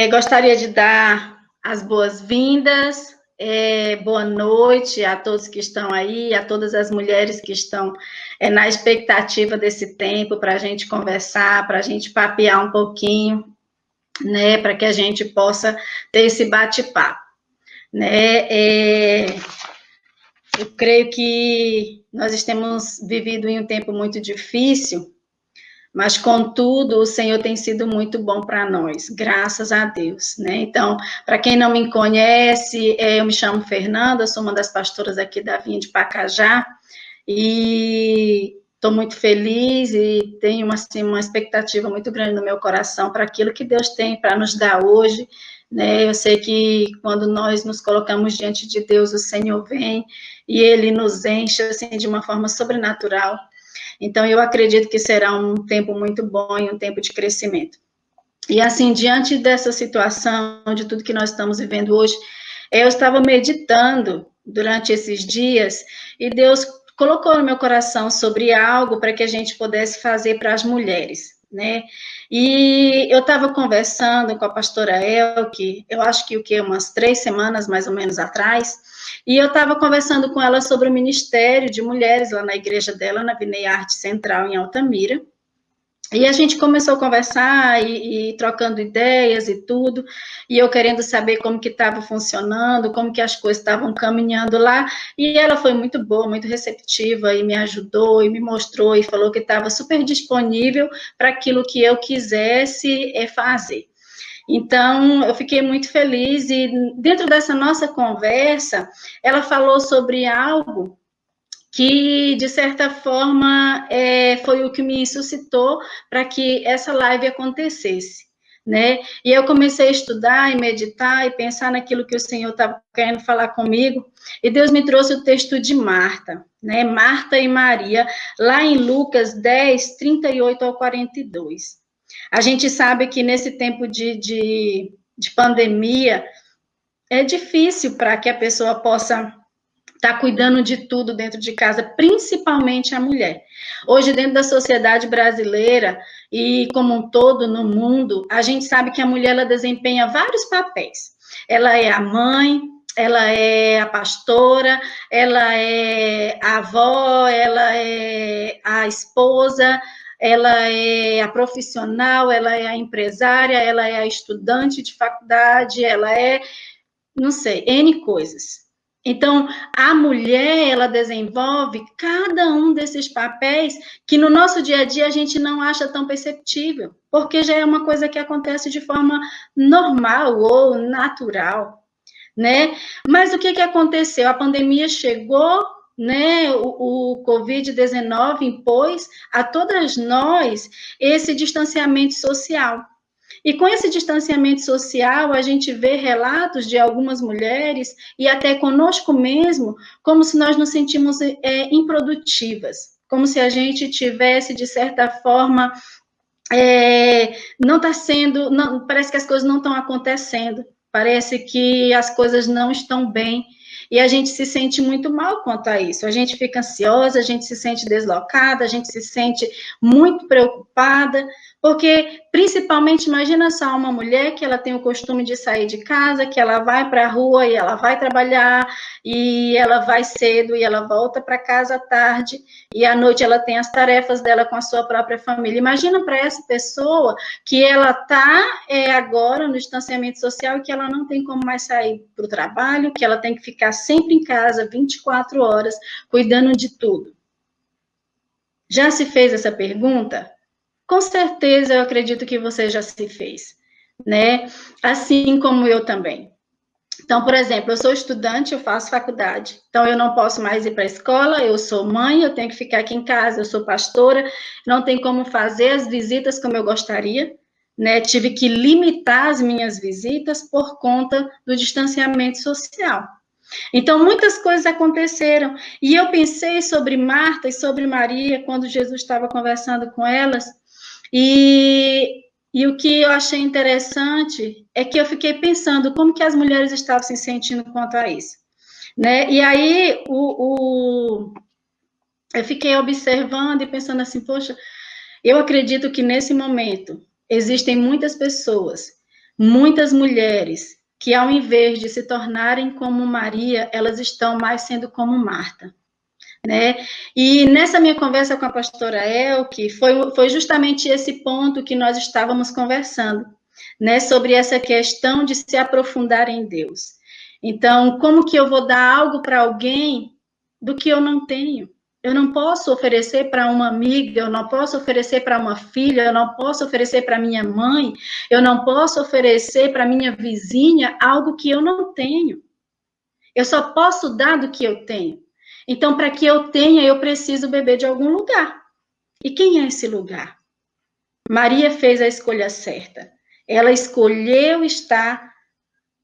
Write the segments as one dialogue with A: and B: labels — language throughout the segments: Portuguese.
A: Gostaria de dar as boas-vindas, boa noite a todos que estão aí, a todas as mulheres que estão na expectativa desse tempo para a gente conversar, para a gente papear um pouquinho, né, para que a gente possa ter esse bate-papo, né? Eu creio que nós temos vivido em um tempo muito difícil, mas, contudo, o Senhor tem sido muito bom para nós, graças a Deus, né? Então, para quem não me conhece, eu me chamo Fernanda, sou uma das pastoras aqui da Vinha de Pacajá, e estou muito feliz e tenho assim, uma expectativa muito grande no meu coração para aquilo que Deus tem para nos dar hoje, né? Eu sei que quando nós nos colocamos diante de Deus, o Senhor vem e Ele nos enche assim, de uma forma sobrenatural. Então, eu acredito que será um tempo muito bom e um tempo de crescimento. E, assim, diante dessa situação, de tudo que nós estamos vivendo hoje, eu estava meditando durante esses dias e Deus colocou no meu coração sobre algo para que a gente pudesse fazer para as mulheres, né? E eu estava conversando com a pastora Elke, eu acho que umas 3 semanas, mais ou menos, atrás, e eu estava conversando com ela sobre o ministério de mulheres lá na igreja dela, na Vineia Arte Central, em Altamira. E a gente começou a conversar e trocando ideias e tudo, e eu querendo saber como que estava funcionando, como que as coisas estavam caminhando lá, e ela foi muito boa, muito receptiva, e me ajudou, e me mostrou, e falou que estava super disponível para aquilo que eu quisesse fazer. Então, eu fiquei muito feliz, e dentro dessa nossa conversa, ela falou sobre algo que, de certa forma, foi o que me suscitou para que essa live acontecesse, né? E eu comecei a estudar e meditar e pensar naquilo que o Senhor estava querendo falar comigo, e Deus me trouxe o texto de Marta, né? Marta e Maria, lá em Lucas 10, 38 ao 42. A gente sabe que nesse tempo de pandemia, é difícil para que a pessoa possa está cuidando de tudo dentro de casa, principalmente a mulher. Hoje, dentro da sociedade brasileira e como um todo no mundo, a gente sabe que a mulher ela desempenha vários papéis. Ela é a mãe, ela é a pastora, ela é a avó, ela é a esposa, ela é a profissional, ela é a empresária, ela é a estudante de faculdade, ela é, não sei, N coisas. Então, a mulher, ela desenvolve cada um desses papéis que no nosso dia a dia a gente não acha tão perceptível, porque já é uma coisa que acontece de forma normal ou natural, né? Mas o que aconteceu? A pandemia chegou, né? O Covid-19 impôs a todas nós esse distanciamento social. E com esse distanciamento social, a gente vê relatos de algumas mulheres, e até conosco mesmo, como se nós nos sentimos improdutivas, como se a gente tivesse, de certa forma, não está sendo, não, parece que as coisas não estão acontecendo, parece que as coisas não estão bem, e a gente se sente muito mal quanto a isso, a gente fica ansiosa, a gente se sente deslocada, a gente se sente muito preocupada, porque, principalmente, imagina só uma mulher que ela tem o costume de sair de casa, que ela vai para a rua e ela vai trabalhar, e ela vai cedo e ela volta para casa à tarde, e à noite ela tem as tarefas dela com a sua própria família. Imagina para essa pessoa que ela está agora no distanciamento social e que ela não tem como mais sair para o trabalho, que ela tem que ficar sempre em casa 24 horas, cuidando de tudo. Já se fez essa pergunta? Com certeza, eu acredito que você já se fez, né? Assim como eu também. Então, por exemplo, eu sou estudante, eu faço faculdade, então eu não posso mais ir para a escola, eu sou mãe, eu tenho que ficar aqui em casa, eu sou pastora, não tem como fazer as visitas como eu gostaria, né? Tive que limitar as minhas visitas por conta do distanciamento social. Então, muitas coisas aconteceram, e eu pensei sobre Marta e sobre Maria, quando Jesus estava conversando com elas, e o que eu achei interessante é que eu fiquei pensando como que as mulheres estavam se sentindo quanto a isso, né? E aí eu fiquei observando e pensando assim, poxa, eu acredito que nesse momento existem muitas pessoas, muitas mulheres que, ao invés de se tornarem como Maria, elas estão mais sendo como Marta, né? E nessa minha conversa com a pastora Elke, foi justamente esse ponto que nós estávamos conversando, né? Sobre essa questão de se aprofundar em Deus. Então, como que eu vou dar algo para alguém do que eu não tenho? Eu não posso oferecer para uma amiga, eu não posso oferecer para uma filha, eu não posso oferecer para minha mãe, eu não posso oferecer para minha vizinha algo que eu não tenho. Eu só posso dar do que eu tenho. Então, para que eu tenha, eu preciso beber de algum lugar. E quem é esse lugar? Maria fez a escolha certa. Ela escolheu estar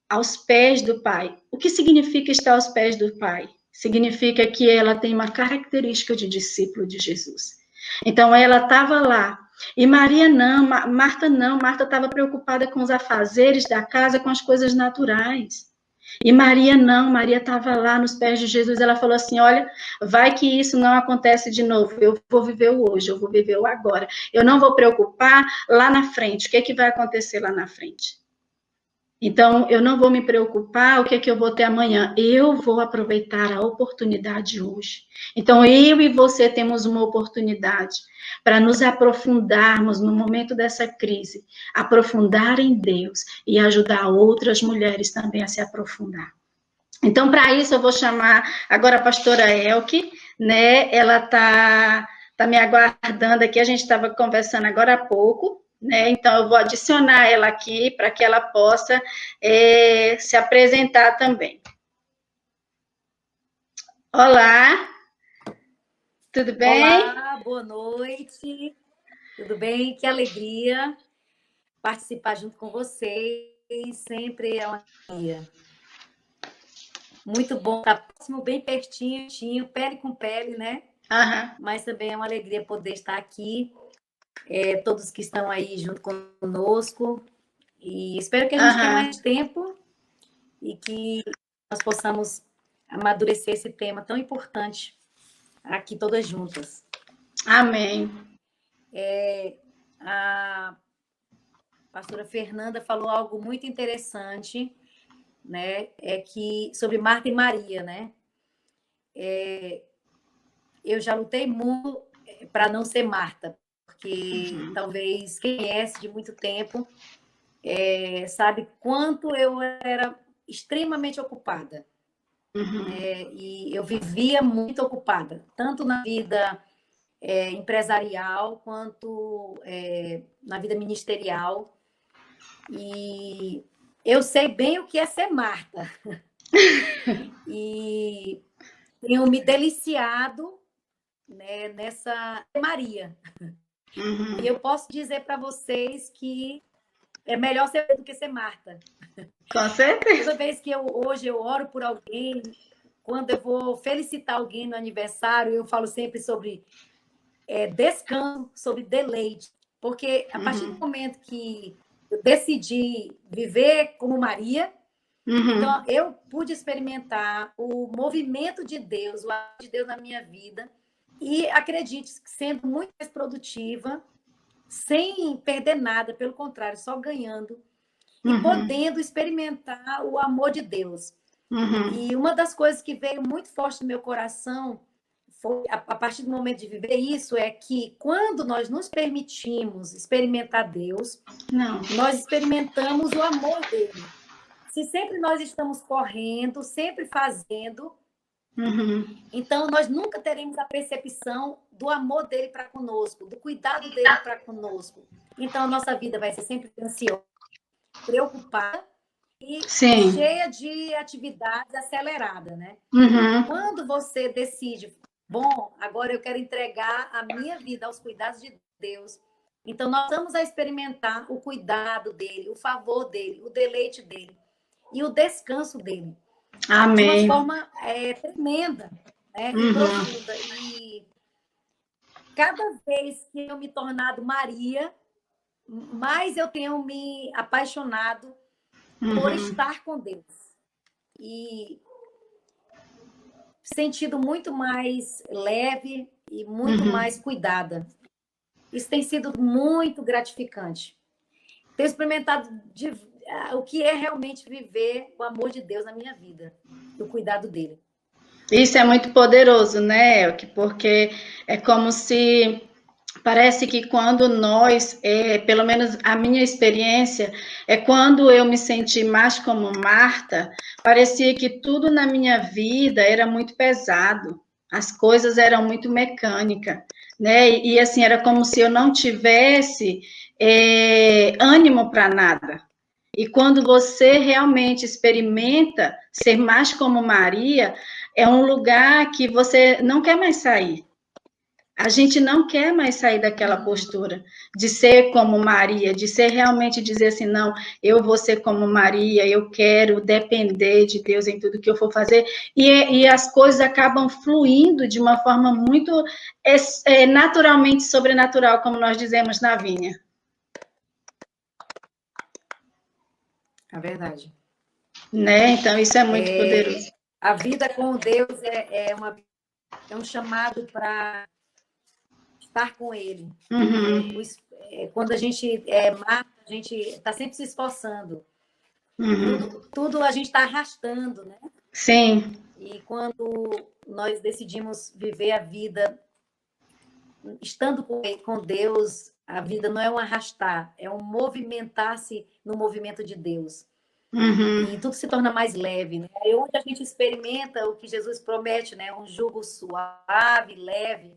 A: aos pés do Pai. O que significa estar aos pés do Pai? Significa que ela tem uma característica de discípulo de Jesus. Então, ela estava lá. E Maria não, Marta não. Marta estava preocupada com os afazeres da casa, com as coisas naturais. E Maria não, Maria estava lá nos pés de Jesus, ela falou assim, olha, vai que isso não acontece de novo, eu vou viver o hoje, eu vou viver o agora, eu não vou preocupar lá na frente, o que é que vai acontecer lá na frente? Então, eu não vou me preocupar o que é que eu vou ter amanhã. Eu vou aproveitar a oportunidade hoje. Então, eu e você temos uma oportunidade para nos aprofundarmos no momento dessa crise, aprofundar em Deus e ajudar outras mulheres também a se aprofundar. Então, para isso, eu vou chamar agora a pastora Elke, né? Ela tá me aguardando aqui, a gente estava conversando agora há pouco, né? Então, eu vou adicionar ela aqui para que ela possa se apresentar também. Olá, tudo bem?
B: Olá, boa noite. Tudo bem? Que alegria participar junto com vocês. Sempre é uma alegria. Muito bom estar próximo, bem pertinho, pele com pele, né?
A: Aham.
B: Mas também é uma alegria poder estar aqui, todos que estão aí junto conosco. E espero que a gente tenha
A: Aham.
B: mais tempo e que nós possamos amadurecer esse tema tão importante aqui todas juntas.
A: Amém.
B: A pastora Fernanda falou algo muito interessante, né? É que sobre Marta e Maria, né? Eu já lutei muito para não ser Marta, porque talvez quem conhece de muito tempo sabe quanto eu era extremamente ocupada. E eu vivia muito ocupada, tanto na vida empresarial quanto na vida ministerial. E eu sei bem o que é ser Marta. E tenho me deliciado, né, nessa Maria. E eu posso dizer para vocês que é melhor ser do que ser Marta.
A: Com certeza.
B: Toda vez que hoje eu oro por alguém, quando eu vou felicitar alguém no aniversário, eu falo sempre sobre descanso, sobre deleite. Porque a partir do momento que eu decidi viver como Maria, então eu pude experimentar o movimento de Deus, o ato de Deus na minha vida, e acredite, sendo muito mais produtiva, sem perder nada, pelo contrário, só ganhando e podendo experimentar o amor de Deus. E uma das coisas que veio muito forte no meu coração foi, a partir do momento de viver isso, é que quando nós nos permitimos experimentar Deus, nós experimentamos o amor dele. Se sempre nós estamos correndo, sempre fazendo, então nós nunca teremos a percepção do amor dele para conosco, do cuidado dele para conosco. Então a nossa vida vai ser sempre ansiosa, preocupada e
A: Sim.
B: cheia de atividades aceleradas, né? Quando você decide, bom, agora eu quero entregar a minha vida aos cuidados de Deus, então nós vamos a experimentar o cuidado dele, o favor dele, o deleite dele e o descanso dele.
A: Amém.
B: De uma forma tremenda, né? E profunda. E cada vez que eu me tornado Maria, mais eu tenho me apaixonado por estar com Deus. E sentido muito mais leve e muito mais cuidada. Isso tem sido muito gratificante. Tenho experimentado o que é realmente viver o amor de Deus na minha vida, o cuidado dele.
A: Isso é muito poderoso, né, Elke? Porque é como se parece que quando nós, pelo menos a minha experiência, é quando eu me senti mais como Marta, parecia que tudo na minha vida era muito pesado, as coisas eram muito mecânicas, né? E assim, era como se eu não tivesse ânimo para nada. E quando você realmente experimenta ser mais como Maria, é um lugar que você não quer mais sair. A gente não quer mais sair daquela postura de ser como Maria, de ser realmente dizer assim, não, eu vou ser como Maria, eu quero depender de Deus em tudo que eu for fazer, e as coisas acabam fluindo de uma forma muito naturalmente sobrenatural, como nós dizemos na vinha.
B: É verdade.
A: Né? Então, isso é muito poderoso.
B: A vida com Deus é um chamado para estar com Ele.
A: Uhum.
B: Quando a gente mata, a gente está sempre se esforçando.
A: Uhum.
B: Tudo a gente está arrastando, né?
A: Sim.
B: E quando nós decidimos viver a vida estando com Deus, a vida não é um arrastar, é um movimentar-se no movimento de Deus.
A: Uhum.
B: E tudo se torna mais leve, né? É onde a gente experimenta o que Jesus promete, né? Um jugo suave, leve.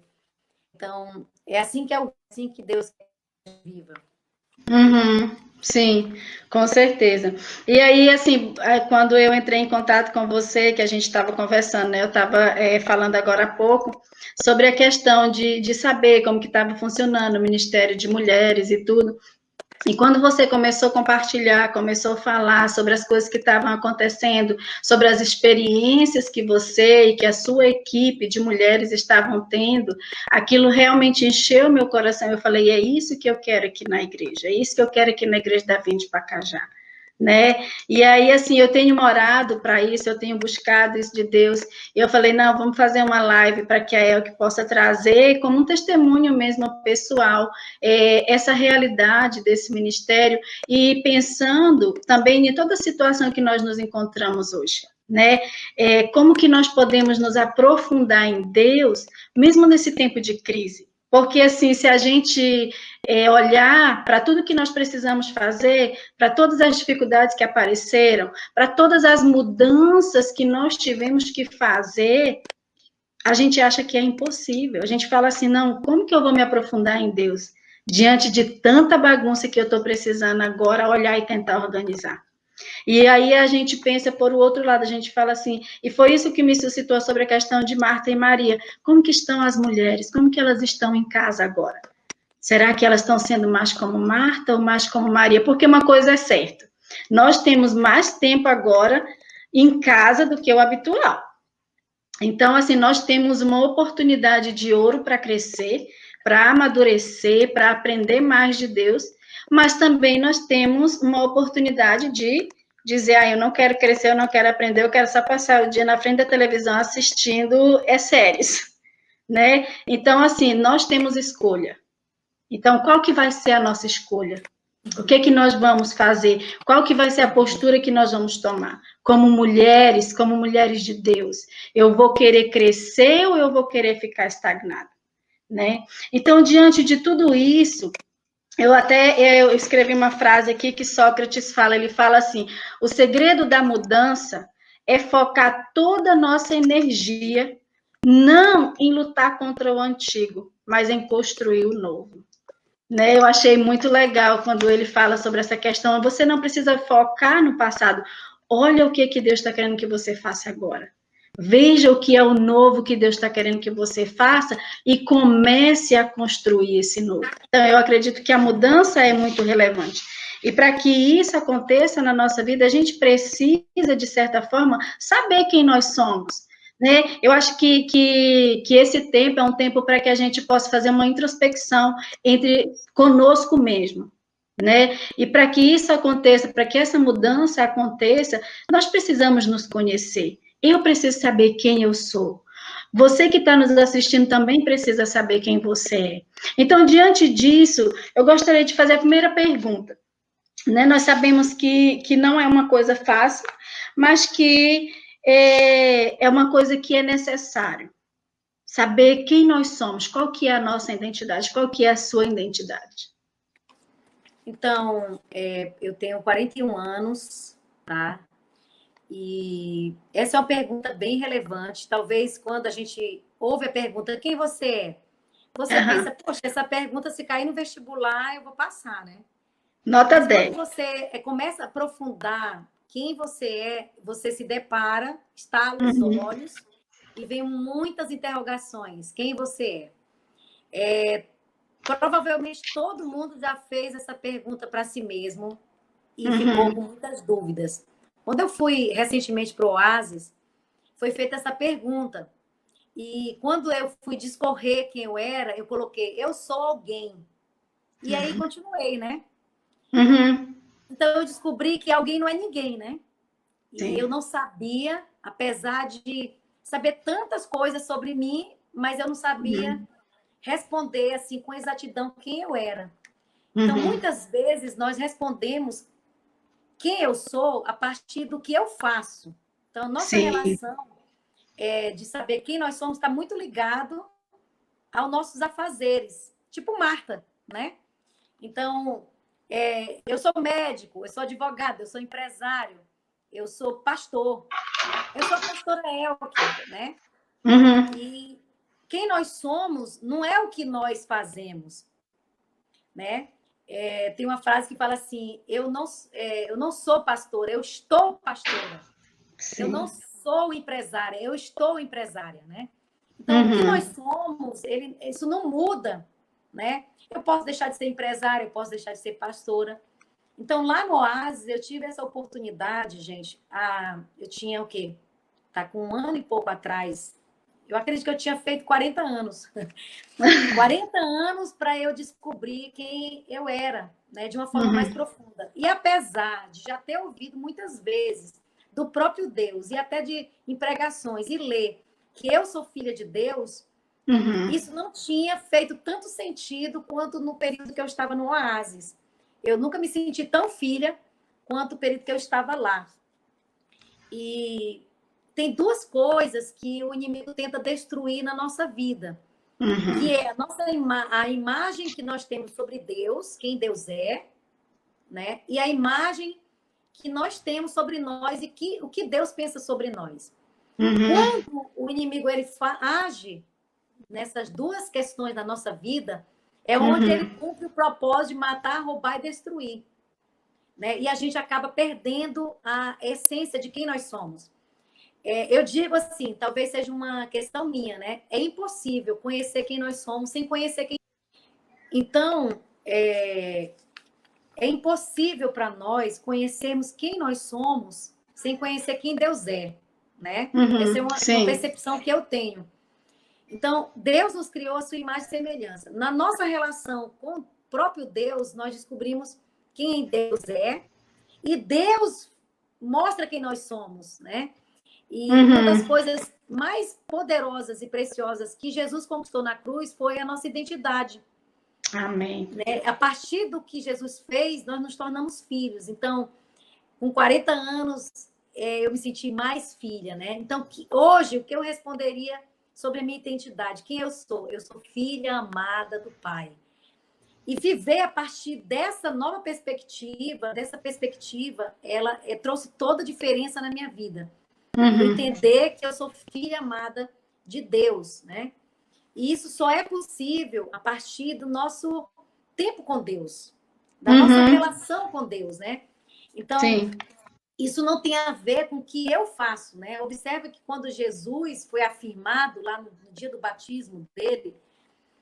B: Então, é assim que Deus quer que viva.
A: Uhum. Sim, com certeza. E aí, assim, quando eu entrei em contato com você, que a gente estava conversando, né? Eu estava falando agora há pouco sobre a questão de saber como que estava funcionando o Ministério de Mulheres e tudo. E quando você começou a compartilhar, começou a falar sobre as coisas que estavam acontecendo, sobre as experiências que você e que a sua equipe de mulheres estavam tendo, aquilo realmente encheu meu coração. Eu falei, é isso que eu quero aqui na igreja, é isso que eu quero aqui na igreja da Vinde Pacajá. Né? E aí, assim, eu tenho orado para isso, eu tenho buscado isso de Deus, e eu falei, não, vamos fazer uma live para que a Elke possa trazer, como um testemunho mesmo pessoal, essa realidade desse ministério, e pensando também em toda a situação que nós nos encontramos hoje, né? Como que nós podemos nos aprofundar em Deus, mesmo nesse tempo de crise? Porque, assim, se a gente olhar para tudo que nós precisamos fazer, para todas as dificuldades que apareceram, para todas as mudanças que nós tivemos que fazer, a gente acha que é impossível. A gente fala assim, não, como que eu vou me aprofundar em Deus? Diante de tanta bagunça que eu estou precisando agora olhar e tentar organizar. E aí a gente pensa por o outro lado, a gente fala assim, e foi isso que me suscitou sobre a questão de Marta e Maria. Como que estão as mulheres? Como que elas estão em casa agora? Será que elas estão sendo mais como Marta ou mais como Maria? Porque uma coisa é certa, nós temos mais tempo agora em casa do que o habitual. Então, assim, nós temos uma oportunidade de ouro para crescer, para amadurecer, para aprender mais de Deus, mas também nós temos uma oportunidade de dizer, eu não quero crescer, eu não quero aprender, eu quero só passar o dia na frente da televisão assistindo séries, né? Então, assim, nós temos escolha. Então, qual que vai ser a nossa escolha? O que que nós vamos fazer? Qual que vai ser a postura que nós vamos tomar? Como mulheres de Deus. Eu vou querer crescer ou eu vou querer ficar estagnada? Né? Então, diante de tudo isso, eu escrevi uma frase aqui que Sócrates fala, ele fala assim, o segredo da mudança é focar toda a nossa energia não em lutar contra o antigo, mas em construir o novo. Né, eu achei muito legal quando ele fala sobre essa questão. Você não precisa focar no passado. Olha o que Deus está querendo que você faça agora. Veja o que é o novo que Deus está querendo que você faça e comece a construir esse novo. Então, eu acredito que a mudança é muito relevante. E para que isso aconteça na nossa vida, a gente precisa, de certa forma, saber quem nós somos. Né? Eu acho que esse tempo é um tempo para que a gente possa fazer uma introspecção entre conosco mesmo, né? E para que isso aconteça, para que essa mudança aconteça, nós precisamos nos conhecer. Eu preciso saber quem eu sou. Você que está nos assistindo também precisa saber quem você é. Então, diante disso, eu gostaria de fazer a primeira pergunta. né? Nós sabemos que não é uma coisa fácil, mas que é uma coisa que é necessário. Saber quem nós somos, qual que é a nossa identidade, qual que é a sua identidade.
B: Então, eu tenho 41 anos, tá? E essa é uma pergunta bem relevante. Talvez quando a gente ouve a pergunta, quem você é? Você pensa, poxa, essa pergunta, se cair no vestibular, eu vou passar, né?
A: Nota
B: Mas quando
A: 10.
B: você começa a aprofundar quem você é, você se depara, estala os
A: Uhum.
B: olhos e vem muitas interrogações. Quem você é? Provavelmente todo mundo já fez essa pergunta para si mesmo e ficou com muitas dúvidas. Quando eu fui recentemente para o Oasis, foi feita essa pergunta. E quando eu fui discorrer quem eu era, eu coloquei, eu sou alguém. E aí continuei, né?
A: Uhum.
B: Então eu descobri que alguém não é ninguém, né? E eu
A: Sim.
B: não sabia, apesar de saber tantas coisas sobre mim, mas eu não sabia
A: Uhum.
B: responder assim com exatidão quem eu era. Então,
A: Uhum.
B: muitas vezes nós respondemos quem eu sou a partir do que eu faço. Então, nossa
A: Sim.
B: relação de saber quem nós somos está muito ligado aos nossos afazeres, tipo Marta, né? Então, eu sou médico, eu sou advogado, eu sou empresário, eu sou pastor, eu sou a pastora Elke, né?
A: Uhum.
B: E quem nós somos não é o que nós fazemos, né? Tem uma frase que fala assim: eu não sou pastora, eu estou pastora. Eu não
A: Sim.
B: sou empresária, eu estou empresária, né? Então, o que nós
A: Uhum.
B: somos, isso não muda, né? Eu posso deixar de ser empresária, eu posso deixar de ser pastora. Então, lá no Oasis, eu tive essa oportunidade, gente. Eu tinha o quê? Tá com um ano e pouco atrás. Eu acredito que eu tinha feito 40 anos. 40 anos para eu descobrir quem eu era, né, de uma forma mais
A: Uhum.
B: profunda. E apesar de já ter ouvido muitas vezes do próprio Deus e até de empregações e ler que eu sou filha de Deus,
A: Uhum.
B: isso não tinha feito tanto sentido quanto no período que eu estava no Oasis. Eu nunca me senti tão filha quanto o período que eu estava lá. E tem duas coisas que o inimigo tenta destruir na nossa vida, que
A: Uhum.
B: é a imagem que nós temos sobre Deus, quem Deus é, né? E a imagem que nós temos sobre nós e o que Deus pensa sobre nós.
A: Uhum.
B: Quando o inimigo ele age nessas duas questões da nossa vida, é onde ele
A: Uhum.
B: cumpre o propósito de matar, roubar e destruir, né? E a gente acaba perdendo a essência de quem nós somos. Eu digo assim, talvez seja uma questão minha, né? É impossível conhecer quem nós somos sem conhecer quem. Então, é impossível para nós conhecermos quem nós somos sem conhecer quem Deus é, né? Essa é
A: Uhum.
B: uma
A: Sim.
B: percepção que eu tenho. Então, Deus nos criou a sua imagem e semelhança. Na nossa relação com o próprio Deus, nós descobrimos quem Deus é e Deus mostra quem nós somos, né? E uma das
A: Uhum.
B: coisas mais poderosas e preciosas que Jesus conquistou na cruz foi a nossa identidade.
A: Amém.
B: Né? A partir do que Jesus fez, nós nos tornamos filhos. Então, com 40 anos, eu me senti mais filha, né? Então, hoje, o que eu responderia sobre a minha identidade? Quem eu sou? Eu sou filha amada do Pai. E viver a partir dessa perspectiva, ela trouxe toda a diferença na minha vida. Eu
A: Uhum.
B: entender que eu sou filha amada de Deus, né? E isso só é possível a partir do nosso tempo com Deus, da nossa
A: Uhum.
B: relação com Deus, né? Então,
A: Sim.
B: isso não tem a ver com o que eu faço, né? Observa que quando Jesus foi afirmado lá no dia do batismo dele,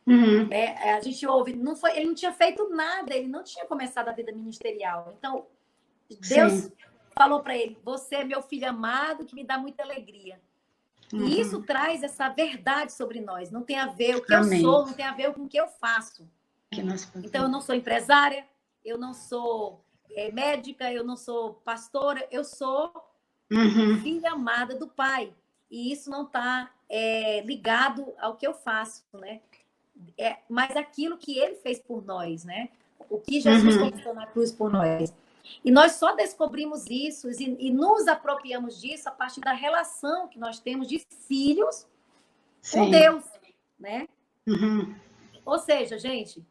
A: Uhum.
B: né, a gente ouve, ele não tinha feito nada, ele não tinha começado a vida ministerial. Então, Deus
A: Sim.
B: falou para ele: "Você é meu filho amado, que me dá muita alegria". E isso
A: Uhum.
B: traz essa verdade sobre nós. Não tem a ver o que eu
A: Amém.
B: sou, não tem a ver com o que eu faço.
A: Que nós
B: Então, eu
A: fazemos.
B: não sou empresária, eu não sou médica, eu não sou pastora, eu sou
A: Uhum.
B: filha amada do Pai. E isso não está ligado ao que eu faço, né? Mas aquilo que Ele fez por nós, né? O que Jesus
A: Uhum.
B: conquistou na cruz por nós. E nós só descobrimos isso e nos apropriamos disso a partir da relação que nós temos de filhos com
A: Sim.
B: Deus, né?
A: Uhum.
B: Ou seja, gente,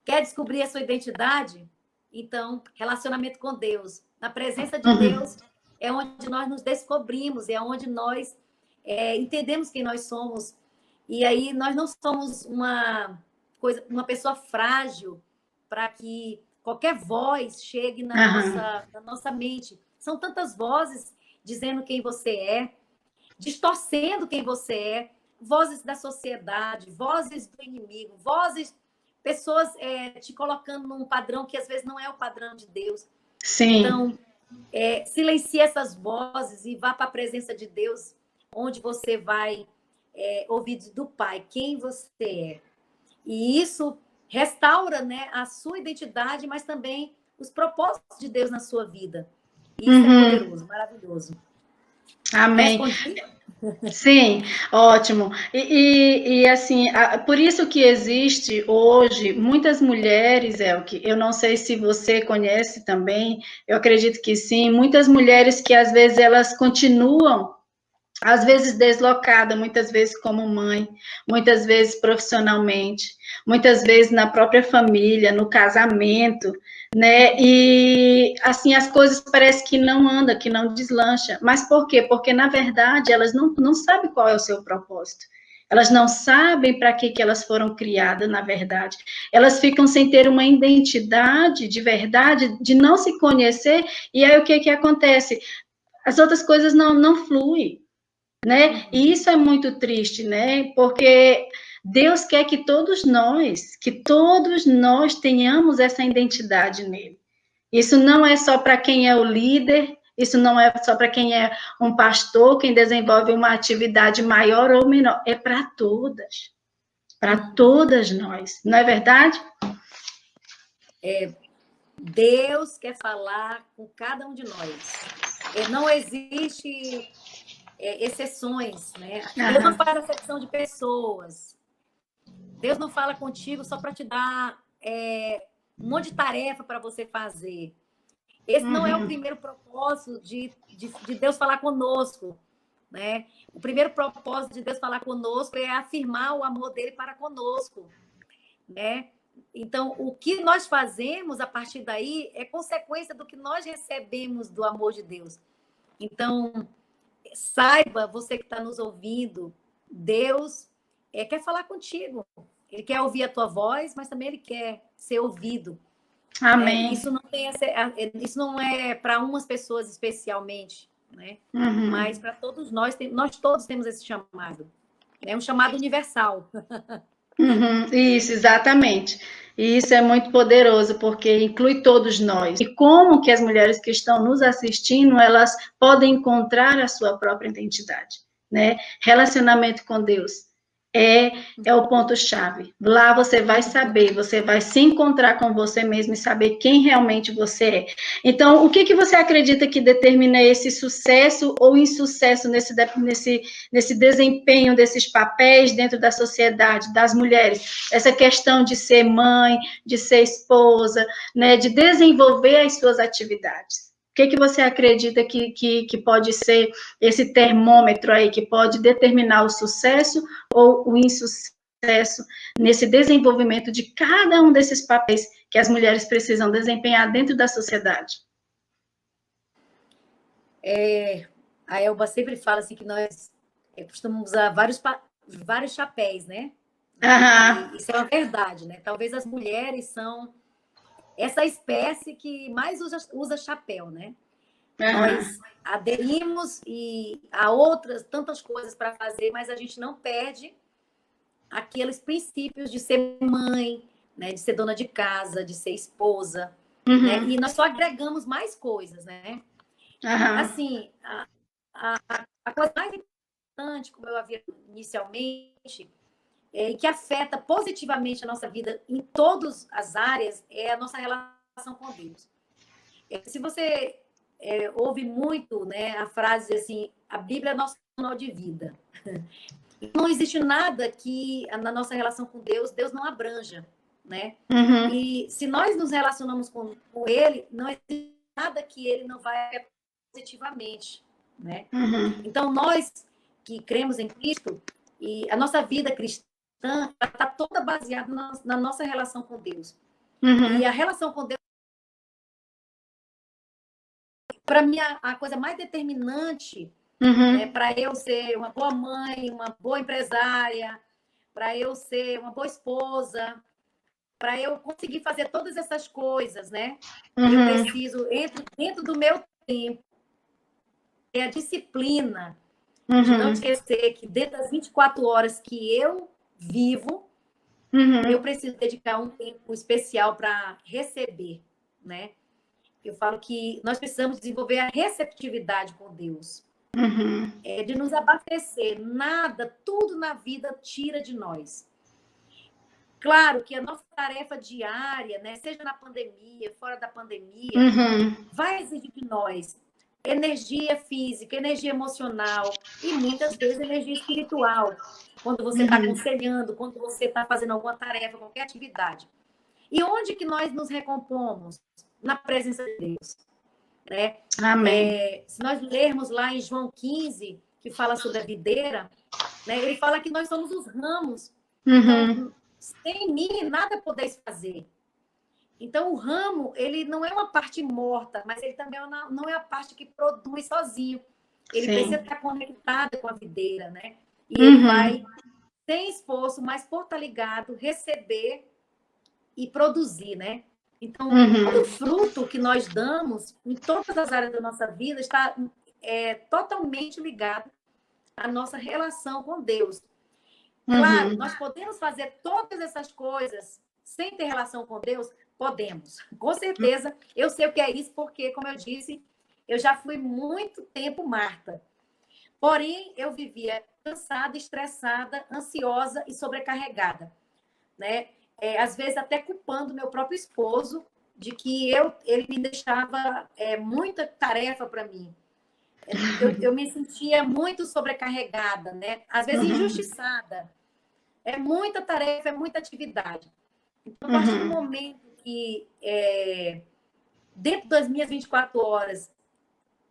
B: quer descobrir a sua identidade? Então, relacionamento com Deus. Na presença de Deus é onde nós nos descobrimos, é onde nós entendemos quem nós somos. E aí nós não somos uma pessoa frágil para que qualquer voz chegue na nossa mente. São tantas vozes dizendo quem você é, distorcendo quem você é, vozes da sociedade, vozes do inimigo, pessoas te colocando num padrão que às vezes não é o padrão de Deus.
A: Sim.
B: Então, silencie essas vozes e vá para a presença de Deus, onde você vai ouvir do Pai quem você é. E isso restaura, né, a sua identidade, mas também os propósitos de Deus na sua vida. E isso é poderoso, maravilhoso.
A: Amém.
B: Respondi?
A: Sim, ótimo. E assim, por isso que existe hoje muitas mulheres, Elke, eu não sei se você conhece também, eu acredito que sim, muitas mulheres que às vezes elas continuam, às vezes deslocada, muitas vezes como mãe, muitas vezes profissionalmente, muitas vezes na própria família, no casamento, né? E assim as coisas parecem que não andam, que não deslancha. Mas por quê? Porque na verdade elas não sabem qual é o seu propósito. Elas não sabem para que elas foram criadas, na verdade. Elas ficam sem ter uma identidade de verdade, de não se conhecer, e aí o que acontece? As outras coisas não fluem, né? E isso é muito triste, né? Porque Deus quer que todos nós tenhamos essa identidade nele. Isso não é só para quem é o líder, isso não é só para quem é um pastor, quem desenvolve uma atividade maior ou menor, é para todas nós, não é verdade?
B: Deus quer falar com cada um de nós. Não existe exceções, né? Deus não faz acepção de pessoas. Deus não fala contigo só para te dar um monte de tarefa para você fazer. Esse não é o primeiro propósito de Deus falar conosco, né? O primeiro propósito de Deus falar conosco é afirmar o amor dele para conosco, né? Então, o que nós fazemos a partir daí é consequência do que nós recebemos do amor de Deus. Então, saiba, você que está nos ouvindo, Deus quer falar contigo. Ele quer ouvir a tua voz, mas também ele quer ser ouvido.
A: Amém.
B: Isso não é para umas pessoas especialmente, né? Mas para todos nós todos temos esse chamado. É um chamado universal.
A: Isso, exatamente. E isso é muito poderoso, porque inclui todos nós. E como que as mulheres que estão nos assistindo, elas podem encontrar a sua própria identidade, né? Relacionamento com Deus é o ponto-chave. Lá você vai saber, você vai se encontrar com você mesmo e saber quem realmente você é. Então, o que você acredita que determina esse sucesso ou insucesso nesse desempenho desses papéis dentro da sociedade, das mulheres? Essa questão de ser mãe, de ser esposa, né, de desenvolver as suas atividades. O que você acredita que pode ser esse termômetro aí, que pode determinar o sucesso ou o insucesso nesse desenvolvimento de cada um desses papéis que as mulheres precisam desempenhar dentro da sociedade?
B: A Elba sempre fala assim que nós costumamos usar vários chapéus, né? Isso é uma verdade, né? Talvez as mulheres são essa espécie que mais usa chapéu, né? Nós aderimos a outras tantas coisas para fazer, mas a gente não perde aqueles princípios de ser mãe, né? De ser dona de casa, de ser esposa, né? E nós só agregamos mais coisas, né? Assim, a coisa mais importante, como eu havia inicialmente, que afeta positivamente a nossa vida em todas as áreas, é a nossa relação com Deus. Se você ouve muito, né, a frase assim, a Bíblia é nosso manual de vida. Não existe nada que na nossa relação com Deus não abranja, né? E se nós nos relacionamos com Ele, não existe nada que ele não vai afetar positivamente, né?
A: Uhum.
B: Então, nós que cremos em Cristo, e a nossa vida cristã está toda baseada na nossa relação com Deus. E a
A: Uhum.
B: relação com Deus, para mim, a coisa mais determinante, né,
A: Uhum.
B: para eu ser uma boa mãe, uma boa empresária, para eu ser uma boa esposa, para eu conseguir fazer todas essas coisas, né? Eu
A: Uhum.
B: preciso, dentro do meu tempo, ter a disciplina de não
A: Uhum.
B: esquecer que dentro das 24 horas que eu vivo, eu
A: Uhum.
B: preciso dedicar um tempo especial para receber, né? Eu falo que nós precisamos desenvolver a receptividade com Deus,
A: Uhum.
B: de nos abastecer. Nada, tudo na vida tira de nós. Claro que a nossa tarefa diária, né, seja na pandemia, fora da pandemia,
A: Uhum.
B: vai exigir de nós energia física, energia emocional e muitas vezes energia espiritual. Quando você está
A: Uhum.
B: aconselhando, quando você está fazendo alguma tarefa, qualquer atividade. E onde que nós nos recompomos? Na presença de Deus, né?
A: Amém.
B: Se nós lermos lá em João 15, que fala sobre a videira, né, ele fala que nós somos os ramos.
A: Uhum.
B: Então, sem mim, nada podeis fazer. Então, o ramo, ele não é uma parte morta, mas ele também não é a parte que produz sozinho. Ele precisa
A: Sim.
B: estar conectado com a videira, né? E ele vai,
A: Uhum.
B: sem esforço, mas por estar ligado, receber e produzir, né? Então, todo
A: Uhum.
B: fruto que nós damos em todas as áreas da nossa vida está totalmente ligado à nossa relação com Deus. Claro,
A: Uhum.
B: nós podemos fazer todas essas coisas sem ter relação com Deus? Podemos. Com certeza, eu sei o que é isso, porque, como eu disse, eu já fui muito tempo Marta. Porém, eu vivia cansada, estressada, ansiosa e sobrecarregada, né? Às vezes até culpando meu próprio esposo de que ele me deixava muita tarefa para mim. Eu me sentia muito sobrecarregada, né? Às vezes
A: Uhum.
B: injustiçada. É muita tarefa, é muita atividade. Então, a partir do
A: Uhum.
B: momento que, dentro das minhas 24 horas,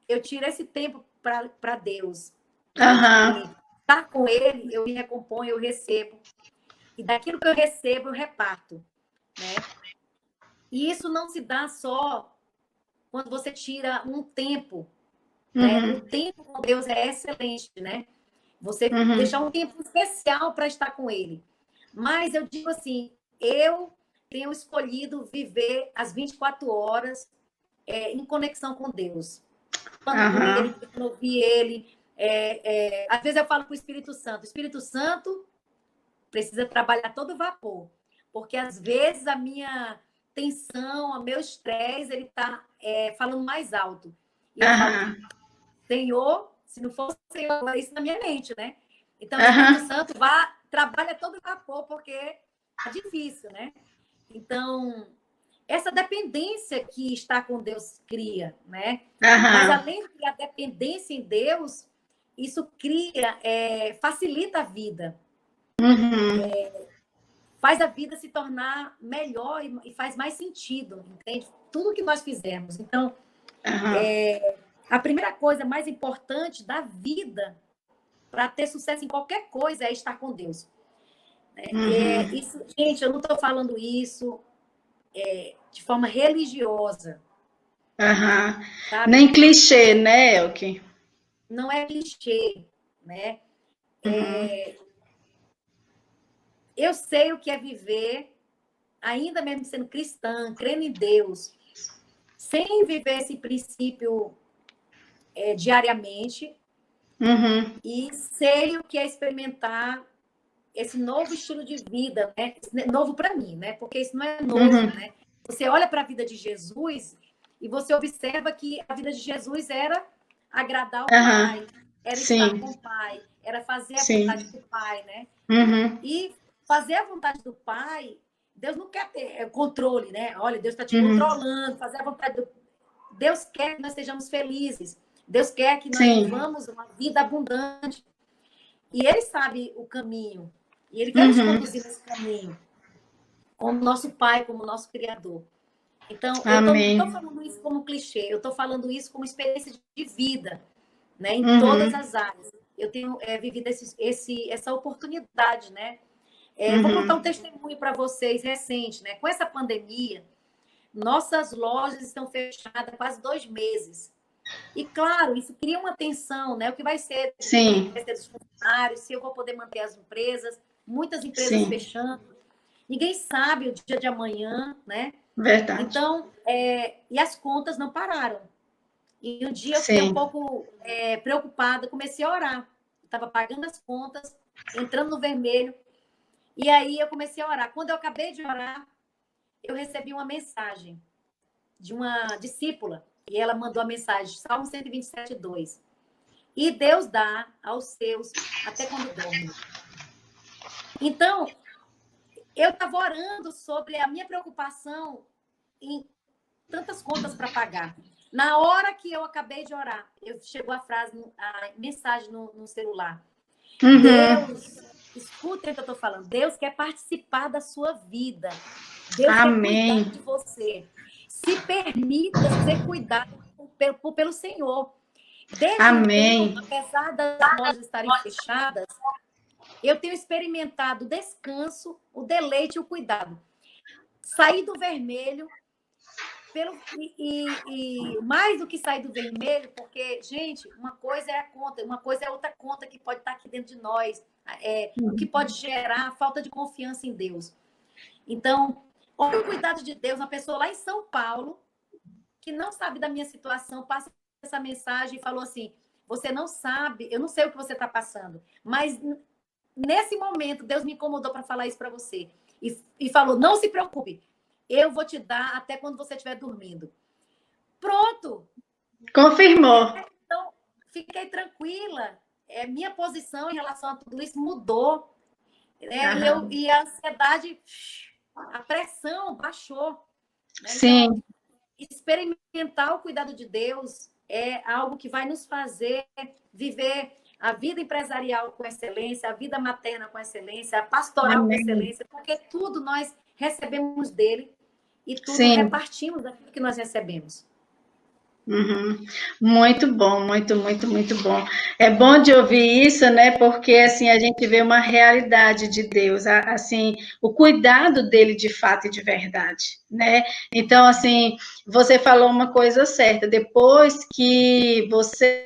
B: eu tiro esse tempo para Deus, né?
A: Aham.
B: De estar com Ele, eu me recomponho, eu recebo. E daquilo que eu recebo, eu reparto, né? E isso não se dá só quando você tira um tempo, né? O
A: Uhum.
B: tempo com Deus é excelente, né? Você deixar
A: Uhum.
B: um tempo especial para estar com Ele. Mas eu digo assim, eu tenho escolhido viver as 24 horas em conexão com Deus. Falando com Ele,
A: Aham.
B: tentando ouvir Ele. Às vezes eu falo com o Espírito Santo precisa trabalhar todo vapor. Porque às vezes a minha tensão, o meu estresse, ele está falando mais alto. E eu falo,
A: Aham.
B: Senhor, se não fosse o Senhor, isso na minha mente, né? Então, o Espírito
A: Aham.
B: Santo trabalha todo vapor, porque é difícil, né? Então, essa dependência que estar com Deus cria, né? Mas
A: Aham.
B: além de a dependência em Deus, isso facilita a vida,
A: Uhum.
B: faz a vida se tornar melhor e faz mais sentido, entende? Tudo que nós fizermos. Então,
A: Aham.
B: a primeira coisa mais importante da vida para ter sucesso em qualquer coisa é estar com Deus.
A: Uhum.
B: Isso, gente, eu não estou falando isso de forma religiosa,
A: Aham.
B: sabe?
A: Nem clichê, né, Elke?
B: Não é clichê, né?
A: Uhum.
B: Eu sei o que é viver, ainda mesmo sendo cristã, crendo em Deus, sem viver esse princípio diariamente,
A: Uhum.
B: e sei o que é experimentar esse novo estilo de vida, né? Novo para mim, né? Porque isso não é novo,
A: Uhum.
B: né? Você olha para a vida de Jesus e você observa que a vida de Jesus era agradar o
A: Aham.
B: Pai, era estar
A: Sim.
B: com o Pai, era fazer a vontade
A: Sim.
B: do Pai, né?
A: Uhum.
B: E fazer a vontade do Pai, Deus não quer ter controle, né? Olha, Deus está te
A: Uhum.
B: controlando, fazer a vontade do Deus quer que nós sejamos felizes. Deus quer que nós
A: Sim.
B: vivamos uma vida abundante. E Ele sabe o caminho. E Ele quer nos
A: Uhum.
B: conduzir nesse caminho, como nosso Pai, como nosso Criador. Então, eu não estou
A: Amém.
B: falando isso como clichê, eu estou falando isso como experiência de vida, né? Em todas
A: Uhum,
B: as áreas. Eu tenho vivido essa oportunidade, né? Vou contar um
A: uhum.
B: testemunho para vocês recente, né? Com essa pandemia, nossas lojas estão fechadas há quase 2 meses. E, claro, isso cria uma tensão, né? O que vai ser de mim, o que
A: Sim,
B: vai ser dos funcionários, se eu vou poder manter as empresas, muitas empresas
A: sim,
B: fechando. Ninguém sabe o dia de amanhã, né?
A: verdade.
B: Então, e as contas não pararam. E um dia eu fiquei um
A: Sim.
B: pouco preocupada, comecei a orar. Estava pagando as contas, entrando no vermelho, e aí eu comecei a orar. Quando eu acabei de orar, eu recebi uma mensagem de uma discípula, e ela mandou a mensagem, Salmo 127:2. E Deus dá aos seus até quando dorme. Então, eu estava orando sobre a minha preocupação em tantas contas para pagar. Na hora que eu acabei de orar, chegou a frase, a mensagem no celular.
A: Uhum.
B: Deus, escutem o que eu estou falando. Deus quer participar da sua vida. Deus quer cuidar
A: Amém.
B: de você. Se permita ser cuidado pelo Senhor. Desde então,
A: Amém.
B: apesar das lojas estarem fechadas, eu tenho experimentado o descanso, o deleite e o cuidado. Sair do vermelho, e mais do que sair do vermelho, porque, gente, uma coisa é a conta, uma coisa é outra conta que pode estar aqui dentro de nós, o que pode gerar falta de confiança em Deus. Então, olha o cuidado de Deus, uma pessoa lá em São Paulo, que não sabe da minha situação, passa essa mensagem e falou assim: você não sabe, eu não sei o que você está passando, mas nesse momento, Deus me incomodou para falar isso para você. E falou: não se preocupe, eu vou te dar até quando você estiver dormindo. Pronto.
A: Confirmou.
B: Então, fiquei tranquila. Minha posição em relação a tudo isso mudou. Né?
A: Aham.
B: E a ansiedade, a pressão baixou. Né? Então,
A: Sim,
B: experimentar o cuidado de Deus é algo que vai nos fazer viver a vida empresarial com excelência, a vida materna com excelência, a pastoral com
A: amém.
B: excelência, porque tudo nós recebemos dele e tudo
A: Sim.
B: repartimos daquilo que nós recebemos.
A: Uhum. Muito bom, muito, muito, muito bom. É bom de ouvir isso, né? Porque assim a gente vê uma realidade de Deus, assim, o cuidado dele de fato e de verdade, né? Então, assim, você falou uma coisa certa. Depois que você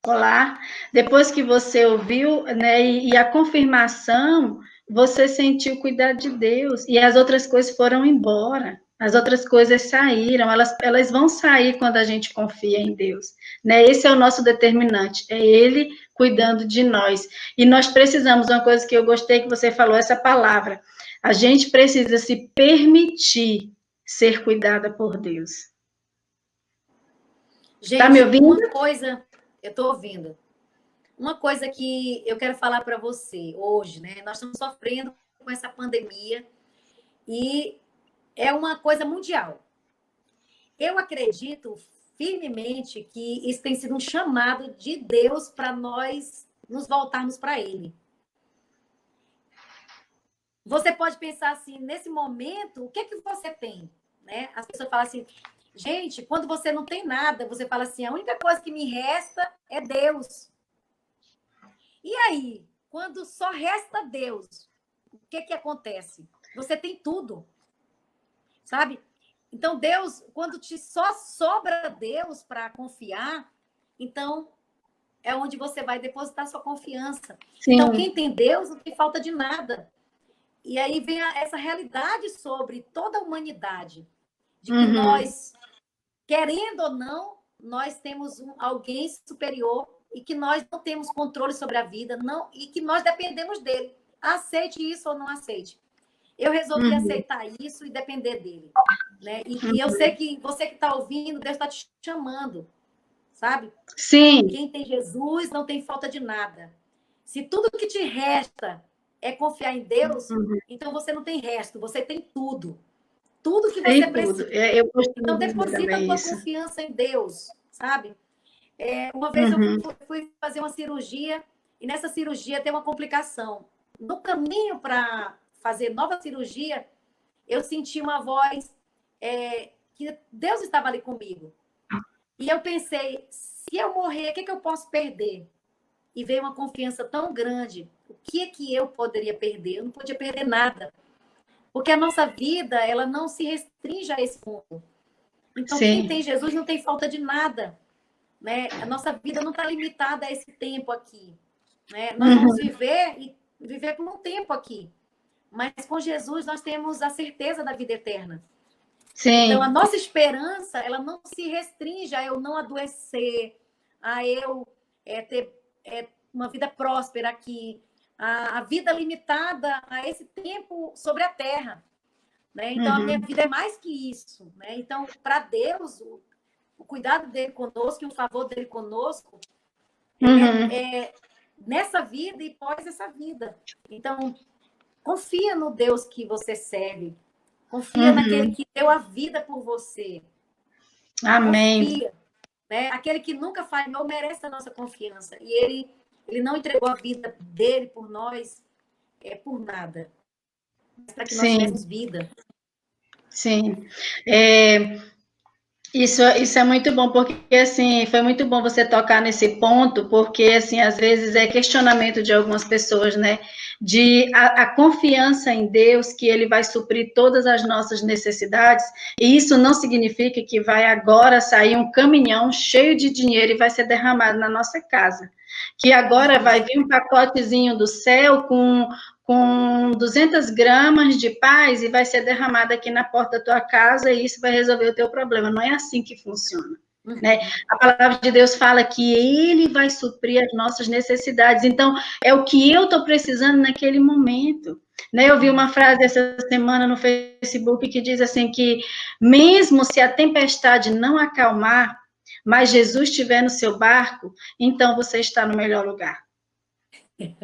A: Olá, depois que você ouviu, né, e a confirmação, você sentiu cuidar de Deus e as outras coisas foram embora. As outras coisas saíram, elas vão sair quando a gente confia em Deus, né? Esse é o nosso determinante, é Ele cuidando de nós. E nós precisamos, uma coisa que eu gostei que você falou, essa palavra, a gente precisa se permitir ser cuidada por Deus. Tá me
B: Gente,
A: ouvindo?
B: uma coisa, eu estou ouvindo. Uma coisa que eu quero falar para você hoje, né? Nós estamos sofrendo com essa pandemia e é uma coisa mundial. Eu acredito firmemente que isso tem sido um chamado de Deus para nós nos voltarmos para Ele. Você pode pensar assim, nesse momento, o que é que você tem? Né? As pessoas falam assim, gente, quando você não tem nada, você fala assim, a única coisa que me resta é Deus. E aí, quando só resta Deus, o que que acontece? Você tem tudo, sabe? Então, Deus, quando te só sobra Deus para confiar, então é onde você vai depositar sua confiança. Então,
A: Sim.
B: quem tem Deus não tem falta de nada. E aí vem essa realidade sobre toda a humanidade, de que
A: Uhum.
B: nós, querendo ou não, nós temos alguém superior e que nós não temos controle sobre a vida, não, e que nós dependemos dele. Aceite isso ou não aceite. Eu resolvi
A: Uhum.
B: aceitar isso e depender dele. Né? E eu sei que você que está ouvindo, Deus está te chamando, sabe?
A: Sim.
B: Quem tem Jesus não tem falta de nada. Se tudo que te resta é confiar em Deus,
A: Uhum.
B: então você não tem resto, você tem tudo. Tudo que você
A: Tem tudo.
B: precisa.
A: Eu costumo
B: Então,
A: dizer
B: deposita a
A: também
B: tua
A: isso.
B: confiança em Deus, sabe? Uma vez eu
A: Uhum.
B: fui fazer uma cirurgia e nessa cirurgia tem uma complicação. No caminho para fazer nova cirurgia, eu senti uma voz que Deus estava ali comigo. E eu pensei, se eu morrer, o que eu posso perder? E veio uma confiança tão grande. O que é que eu poderia perder? Eu não podia perder nada. Porque a nossa vida, ela não se restringe a esse mundo. Então, quem tem Jesus não tem falta de nada. Né? A nossa vida não está limitada a esse tempo aqui. Né? Nós vamos viver e viver por um tempo aqui. Mas com Jesus nós temos a certeza da vida eterna.
A: Sim.
B: Então, a nossa esperança, ela não se restringe a eu não adoecer, a eu ter uma vida próspera aqui, a vida limitada a esse tempo sobre a terra. Né? Então, a minha vida é mais que isso. Né? Então, para Deus, o cuidado dele conosco e o favor dele conosco nessa vida e pós essa vida. Então, confia no Deus que você serve. Confia naquele que deu a vida por você.
A: Amém.
B: Confia. Né? Aquele que nunca falhou merece a nossa confiança. E ele não entregou a vida dele por nós por nada. Mas para que nós tivéssemos vida.
A: Sim. Isso é muito bom, porque, assim, foi muito bom você tocar nesse ponto, porque, assim, às vezes é questionamento de algumas pessoas, né, de a confiança em Deus, que Ele vai suprir todas as nossas necessidades, e isso não significa que vai agora sair um caminhão cheio de dinheiro e vai ser derramado na nossa casa, que agora vai vir um pacotezinho do céu com 200 gramas de paz e vai ser derramada aqui na porta da tua casa e isso vai resolver o teu problema. Não é assim que funciona. Né? A palavra de Deus fala que Ele vai suprir as nossas necessidades. Então, é o que eu estou precisando naquele momento. Né? Eu vi uma frase essa semana no Facebook que diz assim que mesmo se a tempestade não acalmar, mas Jesus estiver no seu barco, então você está no melhor lugar.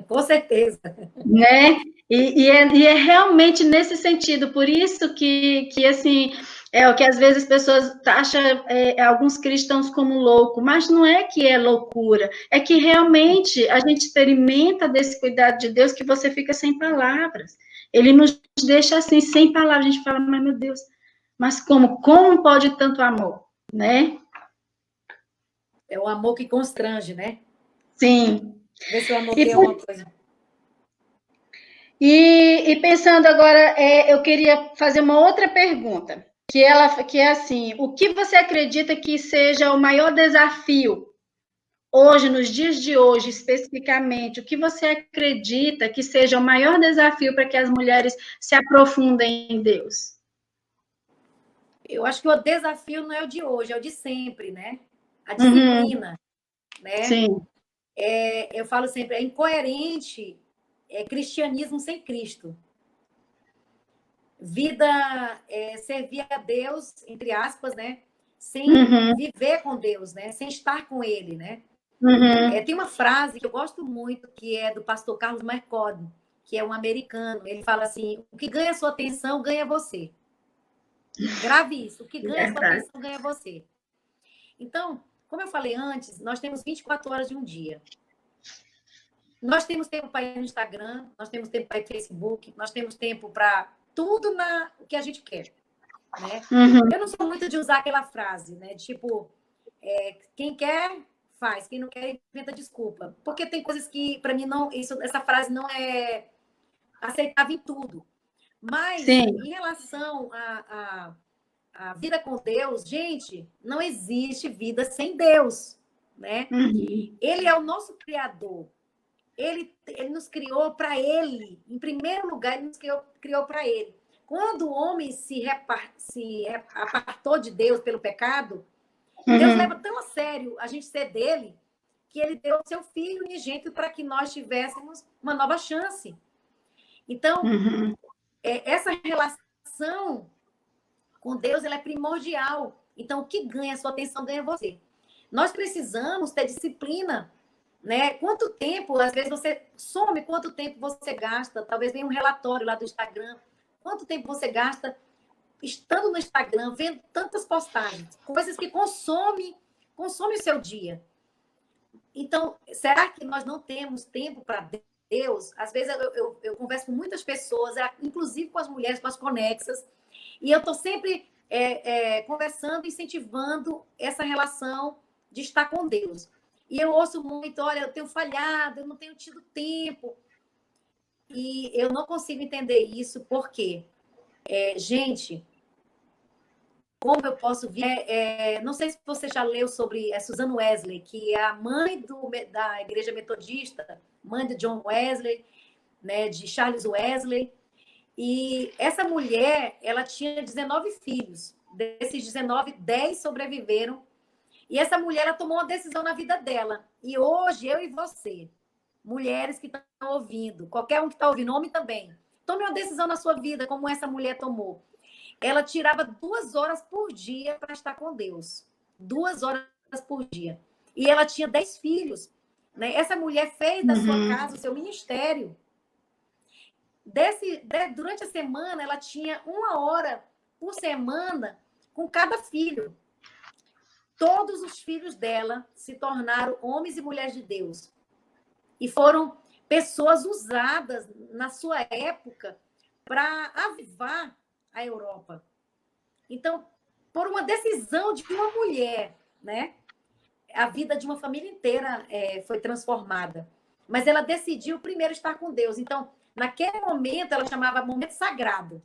B: Com certeza.
A: Né? E é realmente nesse sentido, por isso que assim, é o que às vezes as pessoas acham alguns cristãos como louco, mas não é que é loucura, é que realmente a gente experimenta desse cuidado de Deus que você fica sem palavras. Ele nos deixa assim, sem palavras, a gente fala, mas meu Deus, mas como pode tanto amor, né?
B: É o amor que constrange, né?
A: Sim.
B: Vê se eu anotei alguma coisa.
A: E pensando agora, eu queria fazer uma outra pergunta, que é assim, o que você acredita que seja o maior desafio hoje, nos dias de hoje, especificamente, o que você acredita que seja o maior desafio para que as mulheres se aprofundem em Deus?
B: Eu acho que o desafio não é o de hoje, é o de sempre, né? A disciplina, né?
A: Sim.
B: Eu falo sempre, é incoerente cristianismo sem Cristo. Vida servir a Deus, entre aspas, né? Sem viver com Deus, né? Sem estar com Ele, né? Tem uma frase que eu gosto muito, que é do pastor Carlos McCord, que é um americano. Ele fala assim, o que ganha sua atenção, ganha você. Grave isso, o que ganha sua atenção, ganha você. Então, como eu falei antes, nós temos 24 horas de um dia. Nós temos tempo para ir no Instagram, nós temos tempo para ir no Facebook, nós temos tempo para tudo o que a gente quer. Né? Eu não sou muito de usar aquela frase, né? Tipo, quem quer, faz. Quem não quer, inventa desculpa. Porque tem coisas que, para mim, essa frase não é aceitável em tudo. Mas, em relação à vida com Deus, gente, não existe vida sem Deus. Né? Ele é o nosso Criador. Ele nos criou para Ele. Em primeiro lugar, Ele nos criou para Ele. Quando o homem se apartou de Deus pelo pecado, Deus leva tão a sério a gente ser dele, que ele deu o seu filho unigênito para que nós tivéssemos uma nova chance. Então, essa relação com Deus ela é primordial. Então, o que ganha a sua atenção, ganha você. Nós precisamos ter disciplina. Né? Quanto tempo, às vezes, você some, quanto tempo você gasta? Talvez venha um relatório lá do Instagram. Quanto tempo você gasta estando no Instagram, vendo tantas postagens, coisas que consomem o seu dia. Então, será que nós não temos tempo para Deus, às vezes eu converso com muitas pessoas, inclusive com as mulheres, com as conexas, e eu estou sempre conversando, incentivando essa relação de estar com Deus. E eu ouço muito, olha, eu tenho falhado, eu não tenho tido tempo. E eu não consigo entender isso, porque, gente, como eu posso ver? Não sei se você já leu sobre Susan Wesley, que é a mãe da Igreja Metodista, mãe de John Wesley, né, de Charles Wesley. E essa mulher, ela tinha 19 filhos. Desses 19, 10 sobreviveram. E essa mulher, ela tomou uma decisão na vida dela. E hoje, eu e você, mulheres que estão ouvindo, qualquer um que está ouvindo, homem também, tome uma decisão na sua vida, como essa mulher tomou. Ela tirava 2 horas por dia para estar com Deus. 2 horas por dia. E ela tinha 10 filhos. Né? Essa mulher fez da sua casa o seu ministério. Durante a semana, ela tinha 1 hora por semana com cada filho. Todos os filhos dela se tornaram homens e mulheres de Deus. E foram pessoas usadas na sua época para avivar a Europa. Então, por uma decisão de uma mulher, né, a vida de uma família inteira foi transformada. Mas ela decidiu primeiro estar com Deus. Então, naquele momento, ela chamava momento sagrado.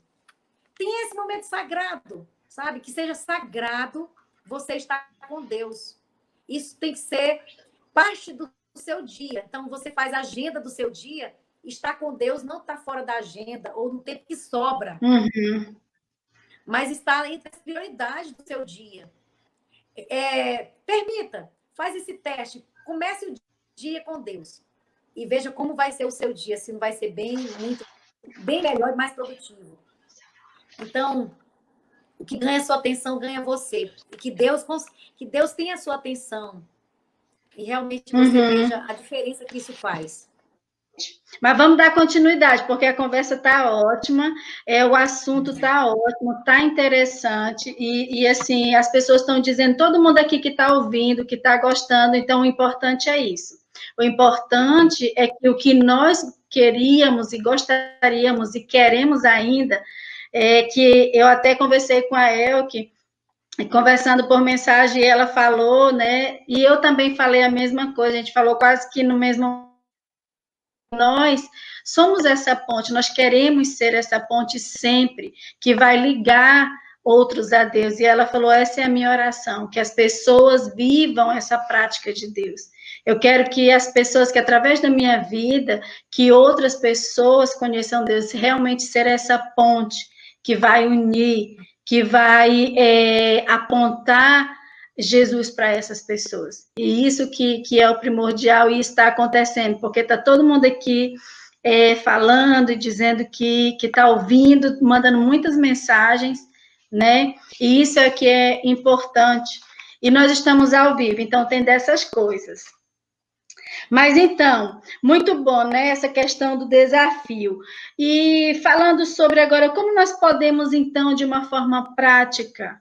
B: Tem esse momento sagrado, sabe? Que seja sagrado você estar com Deus. Isso tem que ser parte do seu dia. Então, você faz a agenda do seu dia. Estar com Deus não está fora da agenda ou no tempo que sobra. Mas está entre as prioridades do seu dia. Permita, faz esse teste. Comece o dia com Deus. E veja como vai ser o seu dia, se não vai ser bem melhor e mais produtivo. Então, o que ganha sua atenção, ganha você. E que Deus tenha a sua atenção. E realmente você veja a diferença que isso faz.
A: Mas vamos dar continuidade, porque a conversa está ótima, o assunto está ótimo, está interessante, e assim, as pessoas estão dizendo, todo mundo aqui que está ouvindo, que está gostando, então o importante é isso. O importante é que o que nós queríamos e gostaríamos e queremos ainda, que eu até conversei com a Elke, conversando por mensagem, ela falou, né, e eu também falei a mesma coisa, a gente falou quase que no mesmo. Nós somos essa ponte, nós queremos ser essa ponte sempre, que vai ligar outros a Deus. E ela falou, essa é a minha oração, que as pessoas vivam essa prática de Deus. Eu quero que as pessoas, que através da minha vida, que outras pessoas conheçam Deus, realmente ser essa ponte que vai unir, que vai apontar Jesus para essas pessoas. E isso que é o primordial e está acontecendo, porque está todo mundo aqui falando e dizendo que está ouvindo, mandando muitas mensagens, né? E isso é que é importante. E nós estamos ao vivo, então tem dessas coisas. Mas então, muito bom, né? Essa questão do desafio. E falando sobre agora, como nós podemos, então, de uma forma prática,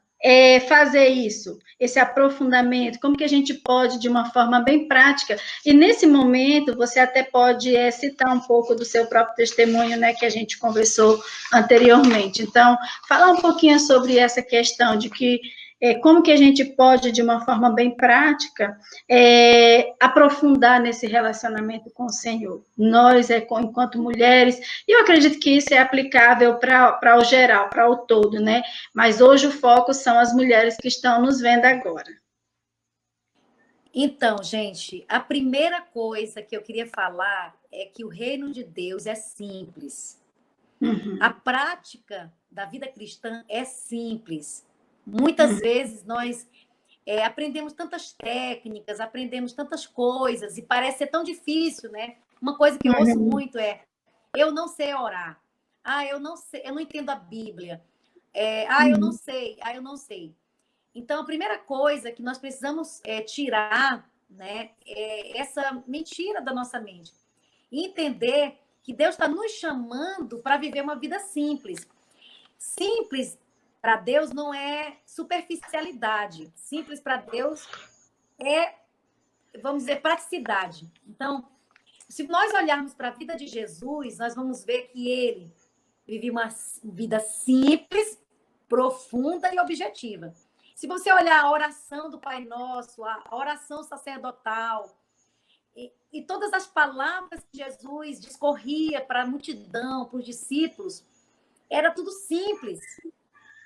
A: fazer isso, esse aprofundamento, como que a gente pode, de uma forma bem prática, e nesse momento, você até pode citar um pouco do seu próprio testemunho, né, que a gente conversou anteriormente. Então, falar um pouquinho sobre essa questão de que como que a gente pode, de uma forma bem prática, aprofundar nesse relacionamento com o Senhor. Nós, enquanto mulheres, e eu acredito que isso é aplicável para o geral, para o todo, né? Mas hoje o foco são as mulheres que estão nos vendo agora.
B: Então, gente, a primeira coisa que eu queria falar é que o reino de Deus é simples. A prática da vida cristã é simples. Muitas vezes nós aprendemos tantas técnicas, aprendemos tantas coisas, e parece ser tão difícil, né? Uma coisa que eu ouço muito é, eu não sei orar. Eu não sei, eu não entendo a Bíblia. Eu não sei, eu não sei. Então, a primeira coisa que nós precisamos tirar, né, é essa mentira da nossa mente. E entender que Deus está nos chamando para viver uma vida simples. Simples para Deus não é superficialidade. Simples para Deus é, vamos dizer, praticidade. Então, Se nós olharmos para a vida de Jesus, nós vamos ver que ele vivia uma vida simples, profunda e objetiva. Se você olhar a oração do Pai Nosso, a oração sacerdotal, e todas as palavras que Jesus discorria para a multidão, para os discípulos, era tudo simples.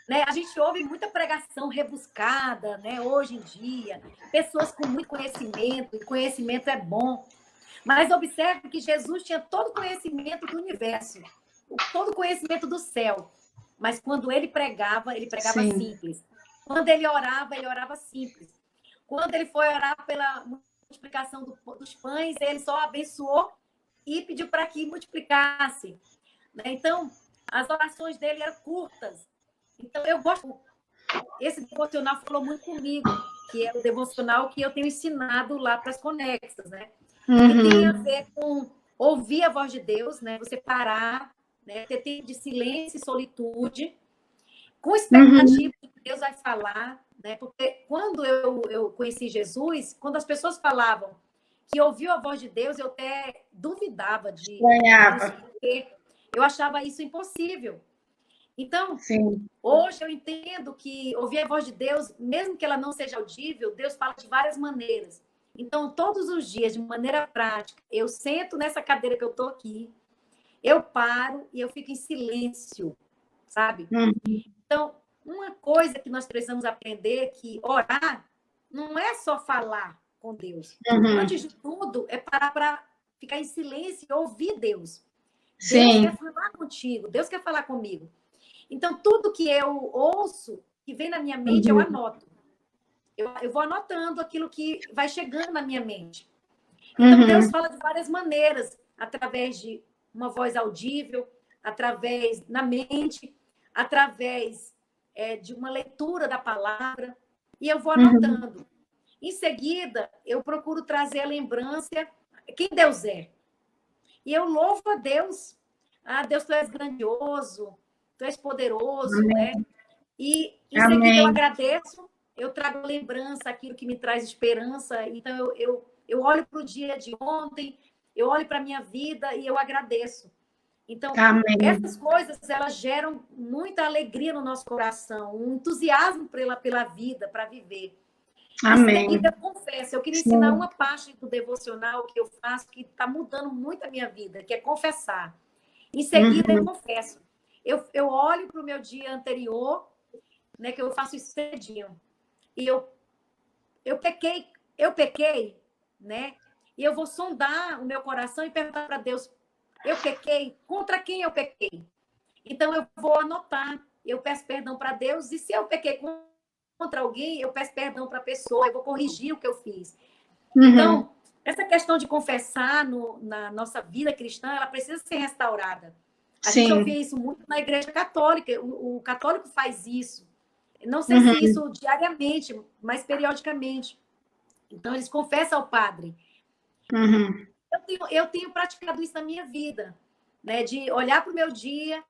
B: Né? A gente ouve muita pregação rebuscada, né? Hoje em dia, pessoas com muito conhecimento, e conhecimento é bom. Mas observe que Jesus tinha todo o conhecimento do universo, todo o conhecimento do céu. Mas quando ele pregava
A: Sim.
B: simples. Quando ele orava simples. Quando ele foi orar pela multiplicação dos pães, ele só abençoou e pediu para que multiplicasse. Então, as orações dele eram curtas. Então, eu gosto. Esse devocional falou muito comigo, que é o devocional que eu tenho ensinado lá para as conexas, né? Que tem a ver com ouvir a voz de Deus, né? Você parar, né? Ter tempo de silêncio e solitude, com expectativa de que Deus vai falar, né? Porque quando eu conheci Jesus, quando as pessoas falavam que ouviu a voz de Deus, eu até duvidava disso, porque eu achava isso impossível. Então,
A: sim,
B: hoje eu entendo que ouvir a voz de Deus, mesmo que ela não seja audível, Deus fala de várias maneiras. Então, todos os dias, de maneira prática, eu sento nessa cadeira que eu estou aqui, eu paro e eu fico em silêncio, sabe? Então, uma coisa que nós precisamos aprender é que orar não é só falar com Deus. Antes de tudo, é parar para ficar em silêncio e ouvir Deus. Deus quer falar contigo, Deus quer falar comigo. Então, tudo que eu ouço, que vem na minha mente, eu anoto. Eu vou anotando aquilo que vai chegando na minha mente. Então, Deus fala de várias maneiras, através de uma voz audível, através na mente, através de uma leitura da palavra, e eu vou anotando. Em seguida, eu procuro trazer a lembrança quem Deus é. E eu louvo a Deus. Ah, Deus, tu és grandioso, tu és poderoso, né? E em seguida eu agradeço, eu trago lembrança, aquilo que me traz esperança. Então eu olho para o dia de ontem, eu olho para a minha vida e eu agradeço. Então, essas coisas, elas geram muita alegria no nosso coração, um entusiasmo pela vida, para viver. Em seguida, eu confesso, eu queria ensinar uma parte do devocional que eu faço, que está mudando muito a minha vida, que é confessar. Em seguida, eu confesso. Eu olho para o meu dia anterior, né, que eu faço isso cedinho. E eu pequei, né? E eu vou sondar o meu coração e perguntar para Deus, eu pequei? Contra quem eu pequei? Então, eu vou anotar, eu peço perdão para Deus, e se eu pequei contra alguém, eu peço perdão para a pessoa, eu vou corrigir o que eu fiz. Então, essa questão de confessar na nossa vida cristã, ela precisa ser restaurada. A gente ouvia isso muito na Igreja Católica, o católico faz isso. Não sei se isso diariamente, mas periodicamente. Então, eles confessam ao padre. Eu tenho praticado isso na minha vida, né? De olhar para o meu dia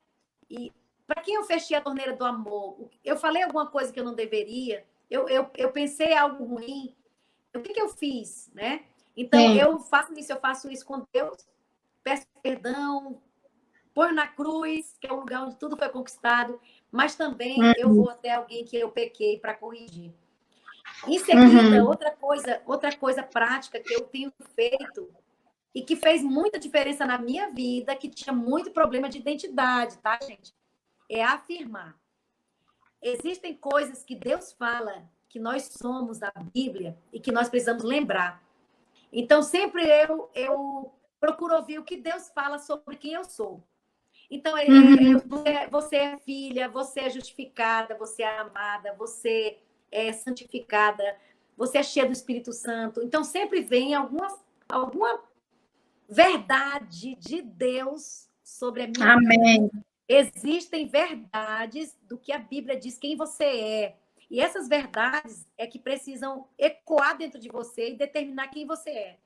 B: e para quem eu fechei a torneira do amor? Eu falei alguma coisa que eu não deveria? Eu pensei algo ruim? O que eu fiz, né? Então, eu faço isso com Deus, peço perdão, ponho na cruz, que é o lugar onde tudo foi conquistado, mas também eu vou até alguém que eu pequei para corrigir. Em seguida, outra coisa prática que eu tenho feito e que fez muita diferença na minha vida, que tinha muito problema de identidade, tá, gente? É afirmar. Existem coisas que Deus fala que nós somos da Bíblia e que nós precisamos lembrar. Então, sempre eu procuro ouvir o que Deus fala sobre quem eu sou. Então, você é filha, você é justificada, você é amada, você é santificada, você é cheia do Espírito Santo. Então, sempre vem alguma verdade de Deus sobre a minha vida. Existem verdades do que a Bíblia diz quem você é. E essas verdades é que precisam ecoar dentro de você e determinar quem você é.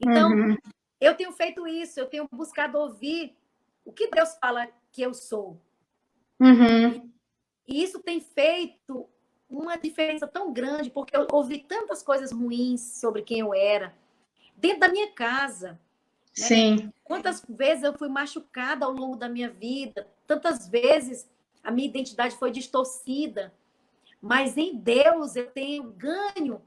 B: Então, eu tenho feito isso, eu tenho buscado ouvir o que Deus fala que eu sou. E isso tem feito uma diferença tão grande, porque eu ouvi tantas coisas ruins sobre quem eu era, dentro da minha casa. né?
A: Sim.
B: Quantas vezes eu fui machucada ao longo da minha vida, tantas vezes a minha identidade foi distorcida, mas em Deus eu tenho ganho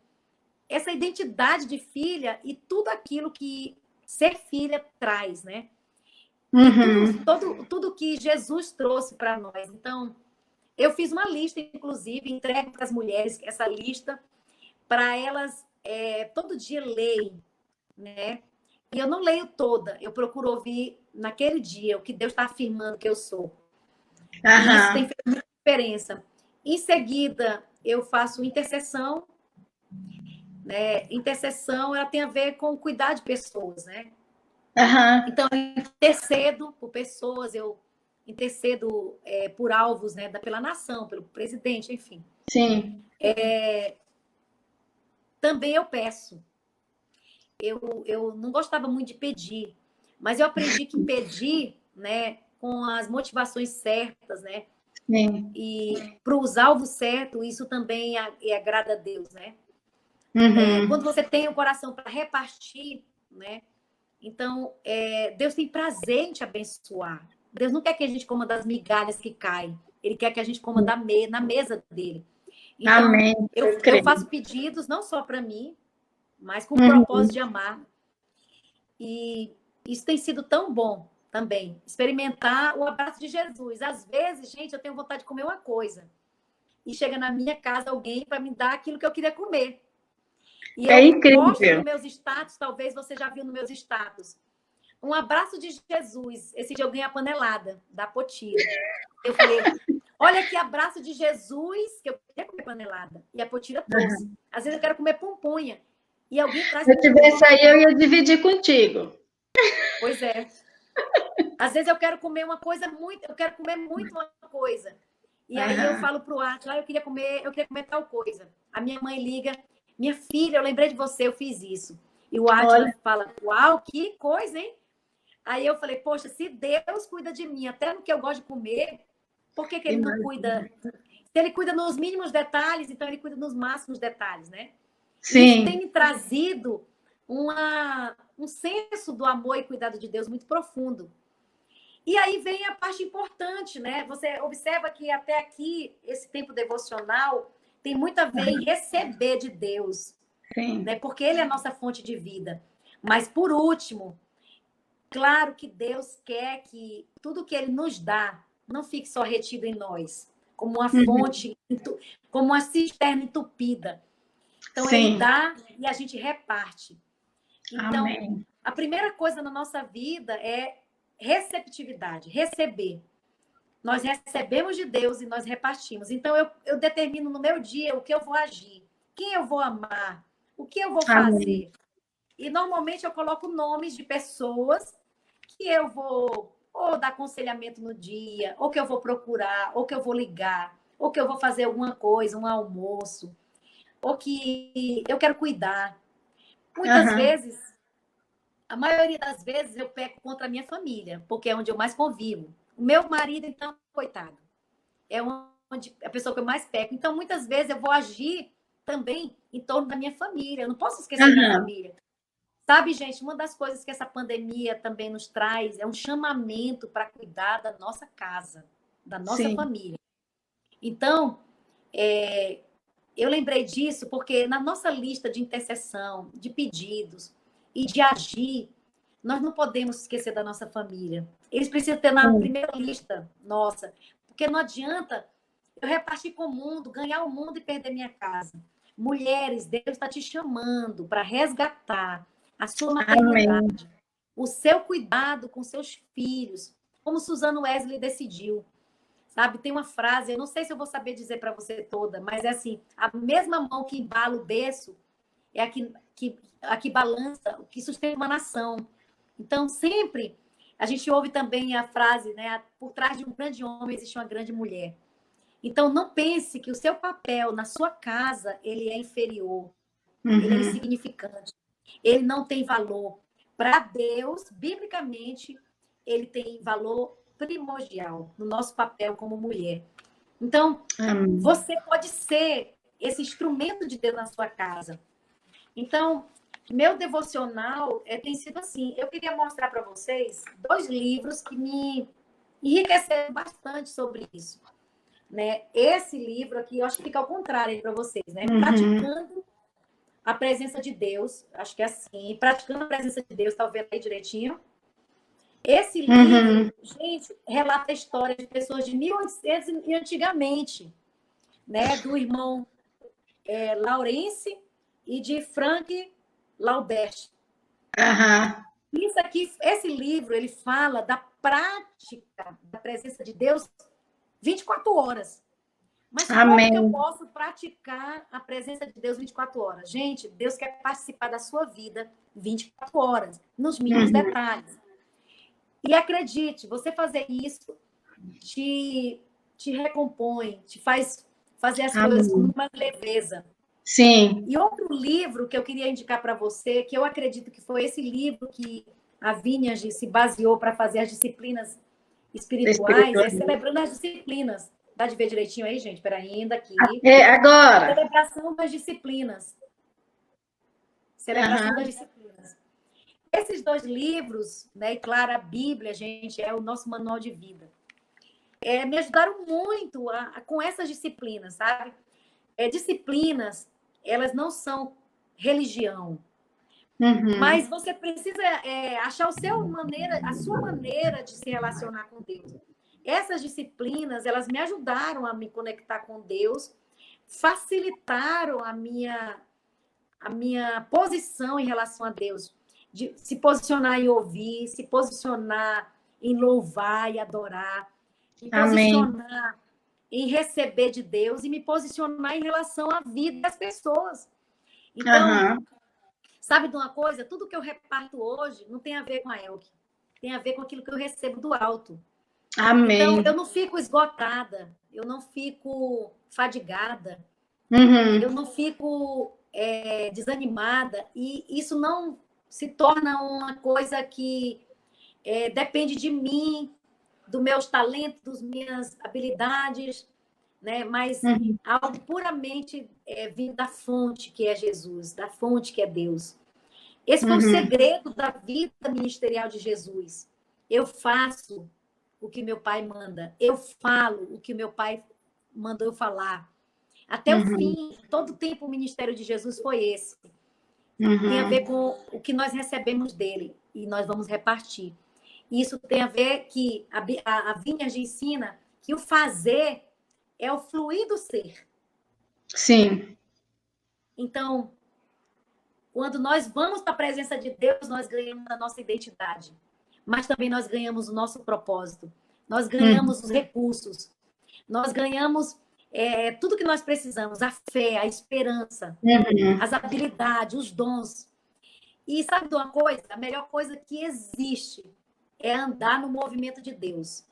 B: essa identidade de filha e tudo aquilo que ser filha traz, né? E
A: Uhum.
B: tudo que Jesus trouxe para nós. Então, eu fiz uma lista, inclusive, entrego para as mulheres essa lista, para elas todo dia lerem, né? E eu não leio toda, eu procuro ouvir naquele dia o que Deus está afirmando que eu sou. E isso tem
A: Aham.
B: feito muita diferença. Em seguida, eu faço intercessão, né? Intercessão, ela tem a ver com cuidar de pessoas, né?
A: Aham.
B: Então, eu intercedo por pessoas, eu intercedo por alvos, né? Pela nação, pelo presidente, enfim.
A: Sim.
B: Também eu peço. Eu não gostava muito de pedir, mas eu aprendi que pedir, né? Com as motivações certas, né?
A: Sim.
B: E para os alvos certos, isso também agrada a Deus, né? Quando
A: Uhum.
B: você tem o coração para repartir, né? Então, Deus tem prazer em te abençoar. Deus não quer que a gente coma das migalhas que caem. Ele quer que a gente coma na mesa dele. Então,
A: Amém. Eu
B: eu
A: creio.
B: faço pedidos não só para mim, mas com o propósito
A: Uhum.
B: de amar. E isso tem sido tão bom também. Experimentar o abraço de Jesus. Às vezes, gente, eu tenho vontade de comer uma coisa. E chega na minha casa alguém para me dar aquilo que eu queria comer. E
A: É
B: eu posto
A: incrível.
B: nos meus status, talvez você já viu nos meus status, um abraço de Jesus. Esse dia eu ganhei a panelada da Potira. Eu falei, olha que abraço de Jesus, que eu queria comer panelada. E a Potira trouxe.
A: Uhum.
B: Às vezes eu quero comer pumpunha. E alguém traz
A: Se eu
B: pumpunha.
A: tivesse aí, eu ia dividir contigo.
B: Pois é. Às vezes eu quero comer uma coisa muito, eu quero comer muito uma coisa. E aí eu
A: Aham.
B: falo pro Átila, eu queria comer tal coisa. A minha mãe liga, minha filha, eu lembrei de você, eu fiz isso. E o Átila
A: Olha,
B: fala, uau, que coisa, hein? Aí eu falei, poxa, se Deus cuida de mim, até no que eu gosto de comer, por que ele não
A: imagina.
B: cuida? Se ele cuida nos mínimos detalhes, então ele cuida nos máximos detalhes, né? E isso tem
A: Sim.
B: me trazido um senso do amor e cuidado de Deus muito profundo. E aí vem a parte importante, né? Você observa que até aqui, esse tempo devocional tem muito a ver em receber de Deus,
A: Sim.
B: né? Porque Ele é a nossa fonte de vida. Mas, por último, claro que Deus quer que tudo que Ele nos dá não fique só retido em nós, como uma
A: Uhum.
B: fonte, como uma cisterna entupida. Então, Ele
A: Sim.
B: dá e a gente reparte. Então,
A: Amém.
B: a primeira coisa na nossa vida é receptividade, receber. Nós recebemos de Deus e nós repartimos. Então, eu determino no meu dia o que eu vou agir, quem eu vou amar, o que eu vou
A: Amém.
B: fazer. E, normalmente, eu coloco nomes de pessoas que eu vou ou dar aconselhamento no dia, ou que eu vou procurar, ou que eu vou ligar, ou que eu vou fazer alguma coisa, um almoço, ou que eu quero cuidar. Muitas
A: Aham.
B: vezes, a maioria das vezes, eu peco contra a minha família, porque é onde eu mais convivo. O meu marido, então, coitado, é onde a pessoa que eu mais peco. Então, muitas vezes, eu vou agir também em torno da minha família. Eu não posso esquecer minha
A: Aham.
B: família. Sabe, gente, uma das coisas que essa pandemia também nos traz é um chamamento para cuidar da nossa casa, da nossa
A: Sim.
B: família. Então, eu lembrei disso porque na nossa lista de intercessão, de pedidos e de agir, nós não podemos esquecer da nossa família. Eles precisam ter na
A: Sim.
B: primeira lista nossa, porque não adianta eu repartir com o mundo, ganhar o mundo e perder minha casa. Mulheres, Deus está te chamando para resgatar a sua
A: Amém.
B: maternidade, o seu cuidado com seus filhos, como Suzano Wesley decidiu. Sabe, tem uma frase, eu não sei se eu vou saber dizer para você toda, mas é assim: a mesma mão que embala o berço é a que balança, o que sustenta uma nação. Então, sempre a gente ouve também a frase, né? Por trás de um grande homem existe uma grande mulher. Então, não pense que o seu papel na sua casa ele é inferior, ele é
A: Uhum.
B: insignificante, ele não tem valor. Para Deus, biblicamente, ele tem valor primordial no nosso papel como mulher. Então,
A: Amém.
B: você pode ser esse instrumento de Deus na sua casa. Então, meu devocional tem sido assim. Eu queria mostrar para vocês 2 livros que me enriqueceram bastante sobre isso, né? Esse livro aqui, eu acho que fica ao contrário para vocês, né? Praticando a presença de Deus, acho que é assim, praticando a presença de Deus, tá vendo aí direitinho? Esse livro, gente, relata a história de pessoas de 1800 e antigamente, né? Do irmão Laurence e de Frank Laudert. Isso aqui, esse livro, ele fala da prática da presença de Deus 24 horas. Mas como que eu posso praticar a presença de Deus 24 horas? Gente, Deus quer participar da sua vida 24 horas, nos mínimos detalhes. E acredite, você fazer isso te recompõe, te faz fazer as coisas com uma leveza.
A: Sim.
B: E outro livro que eu queria indicar para você, que eu acredito que foi esse livro que a Vineyard se baseou para fazer as disciplinas espirituais, é Celebrando as Disciplinas. Dá de ver direitinho aí, gente? Espera ainda aqui.
A: Agora.
B: Celebração das Disciplinas. Celebração das Disciplinas. Esses 2 livros, né, e claro, a Bíblia, gente, é o nosso manual de vida. Me ajudaram muito com essas disciplinas, sabe? Disciplinas, elas não são religião. Mas você precisa achar a sua maneira de se relacionar com Deus. Essas disciplinas, elas me ajudaram a me conectar com Deus, facilitaram a minha posição em relação a Deus, de se posicionar em ouvir, se posicionar em louvar e adorar, me posicionar em receber de Deus e me posicionar em relação à vida das pessoas. Então, sabe de uma coisa? Tudo que eu reparto hoje não tem a ver com a Elke, tem a ver com aquilo que eu recebo do alto. Então, eu não fico esgotada, eu não fico fadigada, eu não fico desanimada, e isso não se torna uma coisa que depende de mim, dos meus talentos, das minhas habilidades, né? Mas algo puramente vindo da fonte que é Jesus, da fonte que é Deus. Esse foi o segredo da vida ministerial de Jesus. Eu faço o que meu pai manda, eu falo o que meu pai mandou eu falar. Até o fim, todo o tempo o ministério de Jesus foi esse. Tem a ver com o que nós recebemos dele e nós vamos repartir. Isso tem a ver que a Vineyard ensina que o fazer é o fluir do ser.
A: Sim.
B: Então, quando nós vamos para a presença de Deus, nós ganhamos a nossa identidade. Mas também nós ganhamos o nosso propósito. Nós ganhamos os recursos. Nós ganhamos tudo que nós precisamos. A fé, a esperança, as habilidades, os dons. E sabe de uma coisa? A melhor coisa que existe é andar no movimento de Deus.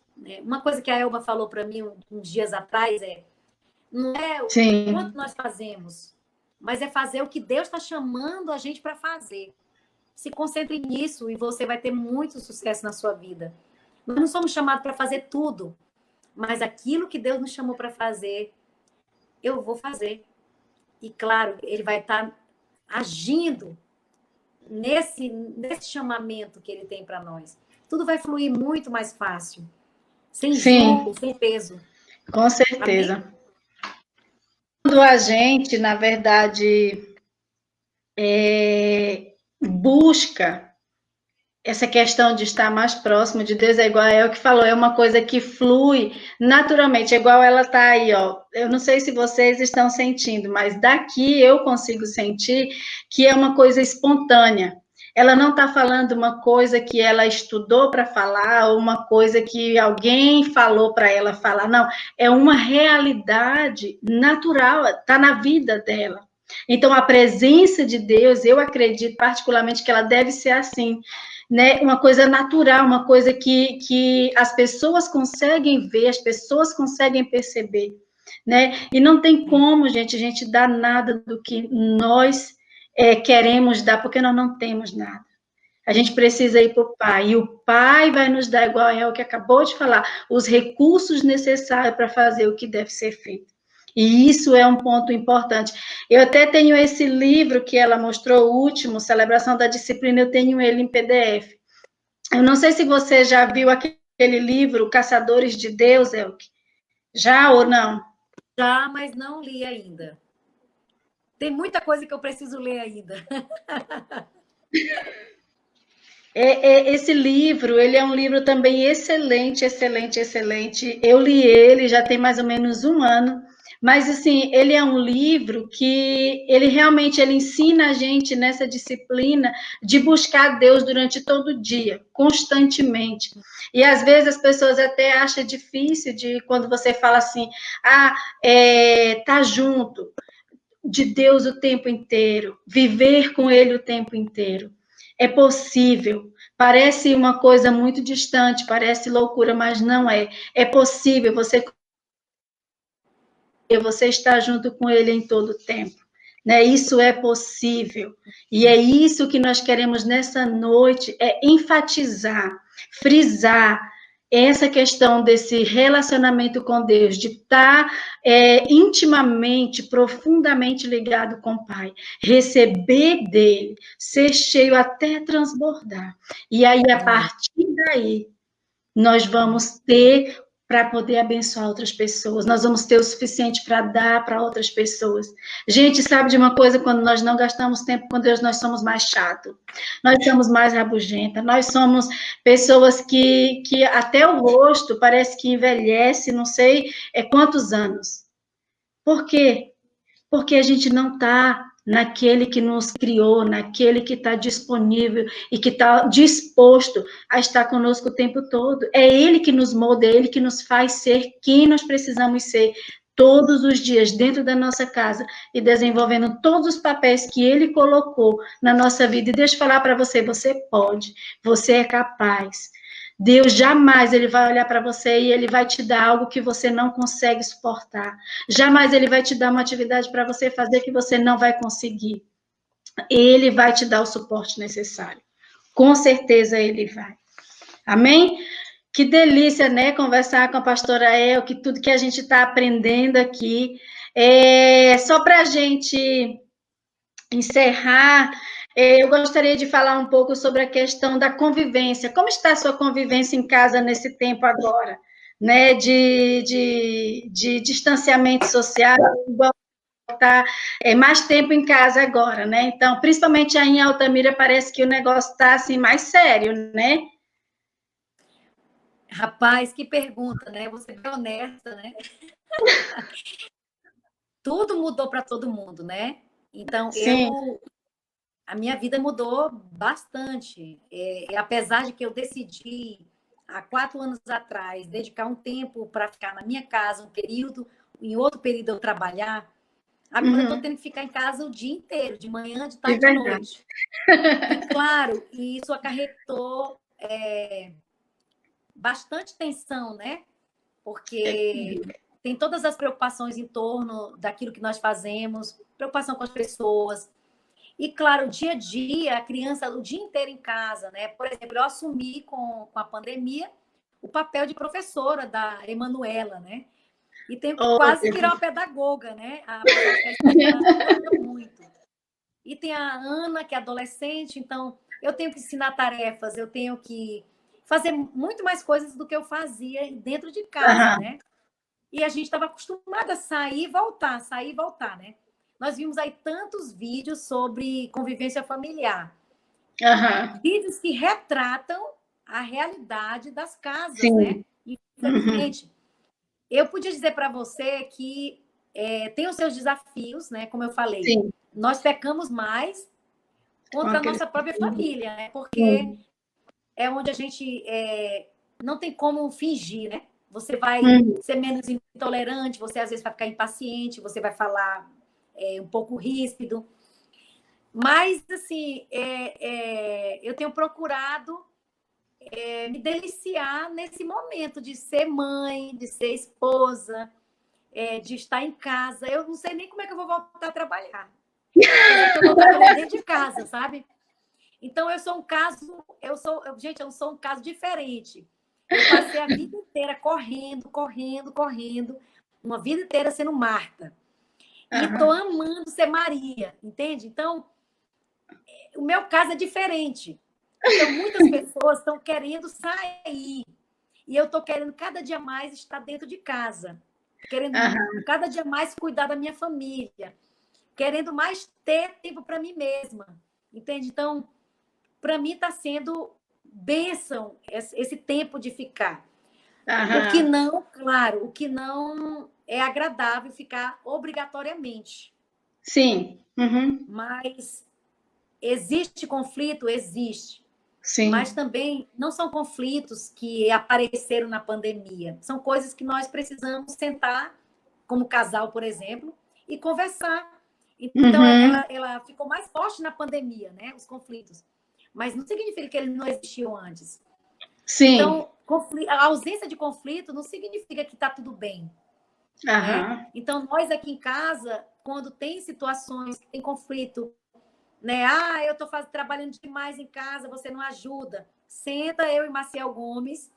B: Uma coisa que a Elba falou para mim uns dias atrás não é o quanto nós fazemos, mas é fazer o que Deus está chamando a gente para fazer. Se concentre nisso e você vai ter muito sucesso na sua vida. Nós não somos chamados para fazer tudo, mas aquilo que Deus nos chamou para fazer, eu vou fazer. E claro, Ele vai estar agindo nesse chamamento que Ele tem para nós. Tudo vai fluir muito mais fácil, sem julgo, sem peso.
A: Com certeza. Quando a gente, na verdade, busca essa questão de estar mais próximo de Deus, é igual a El que falou, é uma coisa que flui naturalmente, é igual ela está aí, ó. Eu não sei se vocês estão sentindo, mas daqui eu consigo sentir que é uma coisa espontânea. Ela não está falando uma coisa que ela estudou para falar, ou uma coisa que alguém falou para ela falar, não, é uma realidade natural, está na vida dela. Então, a presença de Deus, eu acredito particularmente que ela deve ser assim, né? Uma coisa natural, uma coisa que as pessoas conseguem ver, as pessoas conseguem perceber, né? E não tem como, gente, a gente dar nada do que nós queremos dar, porque nós não temos nada. A gente precisa ir para o Pai, e o Pai vai nos dar, igual é o que acabou de falar, os recursos necessários para fazer o que deve ser feito. E isso é um ponto importante. Eu até tenho esse livro que ela mostrou, o último, Celebração da Disciplina, eu tenho ele em PDF. Eu não sei se você já viu aquele livro, Caçadores de Deus, Elke. Já ou não?
B: Já, mas não li ainda. Tem muita coisa que eu preciso ler ainda.
A: Esse livro, ele é um livro também excelente, excelente, excelente. Eu li ele já tem mais ou menos um ano, mas assim, ele é um livro que ele realmente ele ensina a gente nessa disciplina de buscar Deus durante todo o dia, constantemente. E às vezes as pessoas até acham difícil de quando você fala assim, tá junto de Deus o tempo inteiro, viver com Ele o tempo inteiro. É possível. Parece uma coisa muito distante, parece loucura, mas não é. É possível você estar junto com Ele em todo o tempo. Né? Isso é possível. E é isso que nós queremos nessa noite, é enfatizar, frisar essa questão desse relacionamento com Deus, de estar intimamente, profundamente ligado com o Pai, receber dele, ser cheio até transbordar. E aí, a partir daí, nós vamos ter para poder abençoar outras pessoas, nós vamos ter o suficiente para dar para outras pessoas. Gente, sabe de uma coisa, quando nós não gastamos tempo com Deus, nós somos mais chatos, nós somos mais rabugentas, nós somos pessoas que até o rosto parece que envelhece, não sei quantos anos. Por quê? Porque a gente não está naquele que nos criou, naquele que está disponível e que está disposto a estar conosco o tempo todo. É Ele que nos molda, é Ele que nos faz ser quem nós precisamos ser todos os dias dentro da nossa casa e desenvolvendo todos os papéis que Ele colocou na nossa vida. E deixa eu falar para você, você pode, você é capaz. Deus jamais ele vai olhar para você e ele vai te dar algo que você não consegue suportar. Jamais ele vai te dar uma atividade para você fazer que você não vai conseguir. Ele vai te dar o suporte necessário. Com certeza ele vai. Amém? Que delícia, né? Conversar com a pastora El, que tudo que a gente está aprendendo aqui. Só para a gente encerrar, eu gostaria de falar um pouco sobre a questão da convivência. Como está a sua convivência em casa nesse tempo agora? Né, de distanciamento social, igual está mais tempo em casa agora, né? Então, principalmente aí em Altamira, parece que o negócio está assim, mais sério, né?
B: Rapaz, que pergunta, né? Você é honesta, né? Tudo mudou para todo mundo, né? Então,
A: Sim.
B: a minha vida mudou bastante. Apesar de que eu decidi, há 4 anos atrás, dedicar um tempo para ficar na minha casa, um período, em outro período eu trabalhar, agora eu estou tendo que ficar em casa o dia inteiro, de manhã, de tarde, de noite. E, claro, isso acarretou bastante tensão, né? Porque tem todas as preocupações em torno daquilo que nós fazemos, preocupação com as pessoas. E, claro, dia a dia, a criança o dia inteiro em casa, né? Por exemplo, eu assumi com a pandemia o papel de professora da Emanuela, né? E tenho que quase virar uma pedagoga, né? Apesar de que a escola trabalha muito. E tem a Ana, que é adolescente, então eu tenho que ensinar tarefas, eu tenho que fazer muito mais coisas do que eu fazia dentro de casa, né? E a gente estava acostumada a sair e voltar, né? Nós vimos aí tantos vídeos sobre convivência familiar. Vídeos que retratam a realidade das casas, sim, né? Infelizmente. Eu podia dizer para você que tem os seus desafios, né? Como eu falei, sim, nós pecamos mais contra a nossa própria família, né? Porque é onde a gente não tem como fingir, né? Você vai ser menos intolerante, você às vezes vai ficar impaciente, você vai falar um pouco ríspido. Mas, assim, eu tenho procurado me deliciar nesse momento de ser mãe, de ser esposa, de estar em casa. Eu não sei nem como é que eu vou voltar a trabalhar. Apesar que eu vou trabalhar dentro de casa, sabe? Então, eu sou um caso... Gente, eu sou um caso diferente. Eu passei a vida inteira correndo. uma vida inteira sendo Marta. E estou amando ser Maria, entende? Então, o meu caso é diferente. Então, muitas pessoas estão querendo sair. E eu estou querendo cada dia mais estar dentro de casa. Querendo cada dia mais cuidar da minha família. Querendo mais ter tempo para mim mesma. Entende? Então, para mim está sendo bênção esse tempo de ficar. O que não, claro, o que não é agradável ficar obrigatoriamente.
A: Sim.
B: Mas existe conflito? Existe.
A: Sim.
B: Mas também não são conflitos que apareceram na pandemia. São coisas que nós precisamos sentar, como casal, por exemplo, e conversar. Então, ela ficou mais forte na pandemia, né? Os conflitos. Mas não significa que eles não existiam antes.
A: Sim.
B: Então, a ausência de conflito não significa que está tudo bem. Né? Então, nós aqui em casa, quando tem situações que tem conflito, né? Eu estou trabalhando demais em casa, você não ajuda. Senta eu e Maciel Gomes,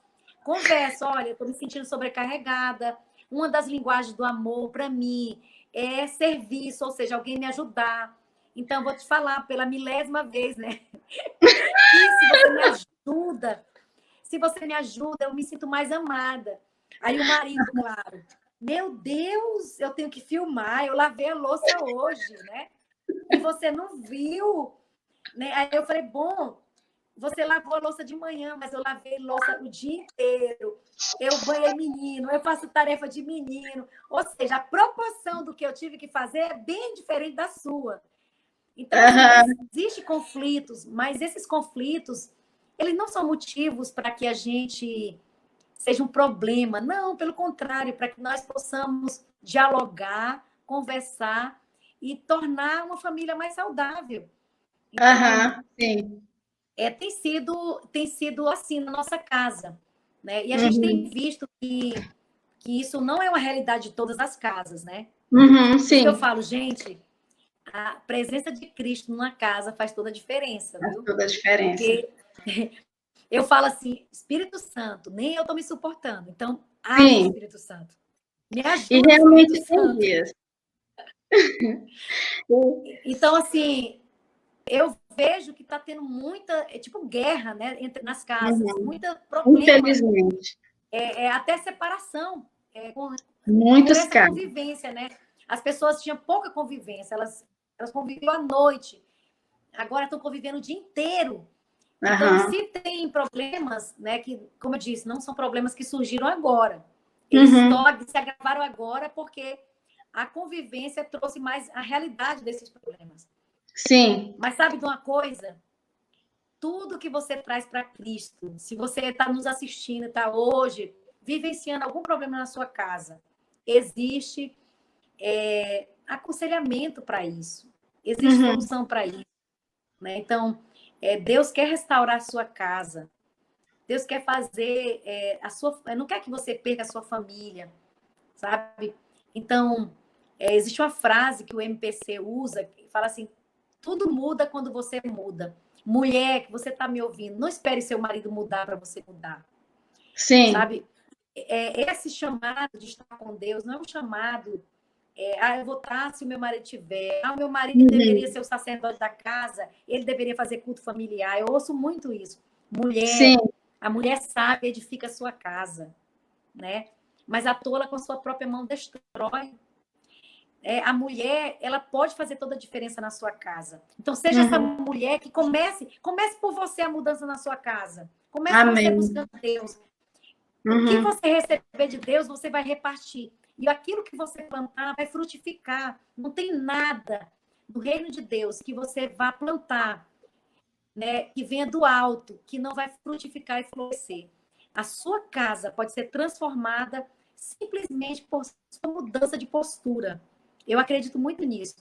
B: conversa, olha, eu estou me sentindo sobrecarregada. Uma das linguagens do amor, para mim, é serviço, ou seja, alguém me ajudar. Então, vou te falar pela milésima vez, né? Que se você me ajuda, eu me sinto mais amada. Aí o marido, claro, meu Deus, eu tenho que filmar, eu lavei a louça hoje, né? E você não viu, né? Aí eu falei, bom, você lavou a louça de manhã, mas eu lavei louça o dia inteiro. Eu banhei menino, eu faço tarefa de menino. Ou seja, a proporção do que eu tive que fazer é bem diferente da sua. Então, existem conflitos, mas esses conflitos, eles não são motivos para que a gente seja um problema. Não, pelo contrário, para que nós possamos dialogar, conversar e tornar uma família mais saudável. Então,
A: sim.
B: Tem sido assim na nossa casa. Né? E a gente tem visto que isso não é uma realidade de todas as casas. Né? Por isso que eu falo, gente, a presença de Cristo na casa faz toda a diferença.
A: Faz
B: Viu?
A: toda a diferença.
B: Porque eu falo assim, Espírito Santo, nem eu estou me suportando. Então, Espírito Santo, me ajuda,
A: e realmente
B: Espírito Santo.
A: Dias.
B: Então, assim, eu vejo que está tendo muita, tipo, guerra, né, nas casas, muita problema.
A: Infelizmente.
B: Até separação.
A: Muitos
B: essa
A: casos.
B: Convivência, né? As pessoas tinham pouca convivência, elas conviviam à noite, agora estão convivendo o dia inteiro. Então, se tem problemas, né, que, como eu disse, não são problemas que surgiram agora. Eles se agravaram agora porque a convivência trouxe mais a realidade desses problemas.
A: Sim.
B: Mas sabe de uma coisa? Tudo que você traz para Cristo, se você está nos assistindo, está hoje vivenciando algum problema na sua casa, existe aconselhamento para isso, existe solução para isso. Né? Então, Deus quer restaurar a sua casa, Deus quer fazer não quer que você perca a sua família, sabe? Então, existe uma frase que o MPC usa, que fala assim, tudo muda quando você muda. Mulher, que você está me ouvindo, não espere seu marido mudar para você mudar.
A: Sim.
B: Sabe? Esse chamado de estar com Deus não é um chamado... eu vou estar se o meu marido tiver. O meu marido deveria ser o sacerdote da casa, ele deveria fazer culto familiar. Eu ouço muito isso. Mulher, a mulher sábia edifica a sua casa, né? Mas a tola com a sua própria mão destrói. A mulher, ela pode fazer toda a diferença na sua casa. Então, seja essa mulher que comece por você a mudança na sua casa. Comece você buscando Deus. O que você receber de Deus, você vai repartir. E aquilo que você plantar vai frutificar. Não tem nada do reino de Deus que você vá plantar, né, que venha do alto, que não vai frutificar e florescer. A sua casa pode ser transformada simplesmente por sua mudança de postura. Eu acredito muito nisso.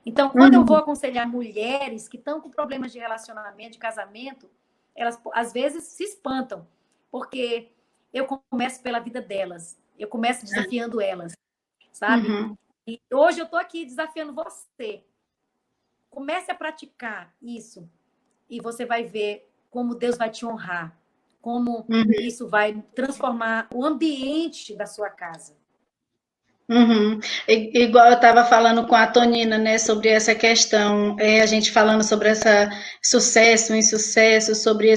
B: Então, quando eu vou aconselhar mulheres que estão com problemas de relacionamento, de casamento, elas às vezes se espantam, porque eu começo pela vida delas. Eu começo desafiando elas, sabe? E hoje eu estou aqui desafiando você. Comece a praticar isso e você vai ver como Deus vai te honrar, como isso vai transformar o ambiente da sua casa.
A: Uhum. Igual eu estava falando com a Tonina, né, sobre essa questão, a gente falando sobre essa sucesso, insucesso, sobre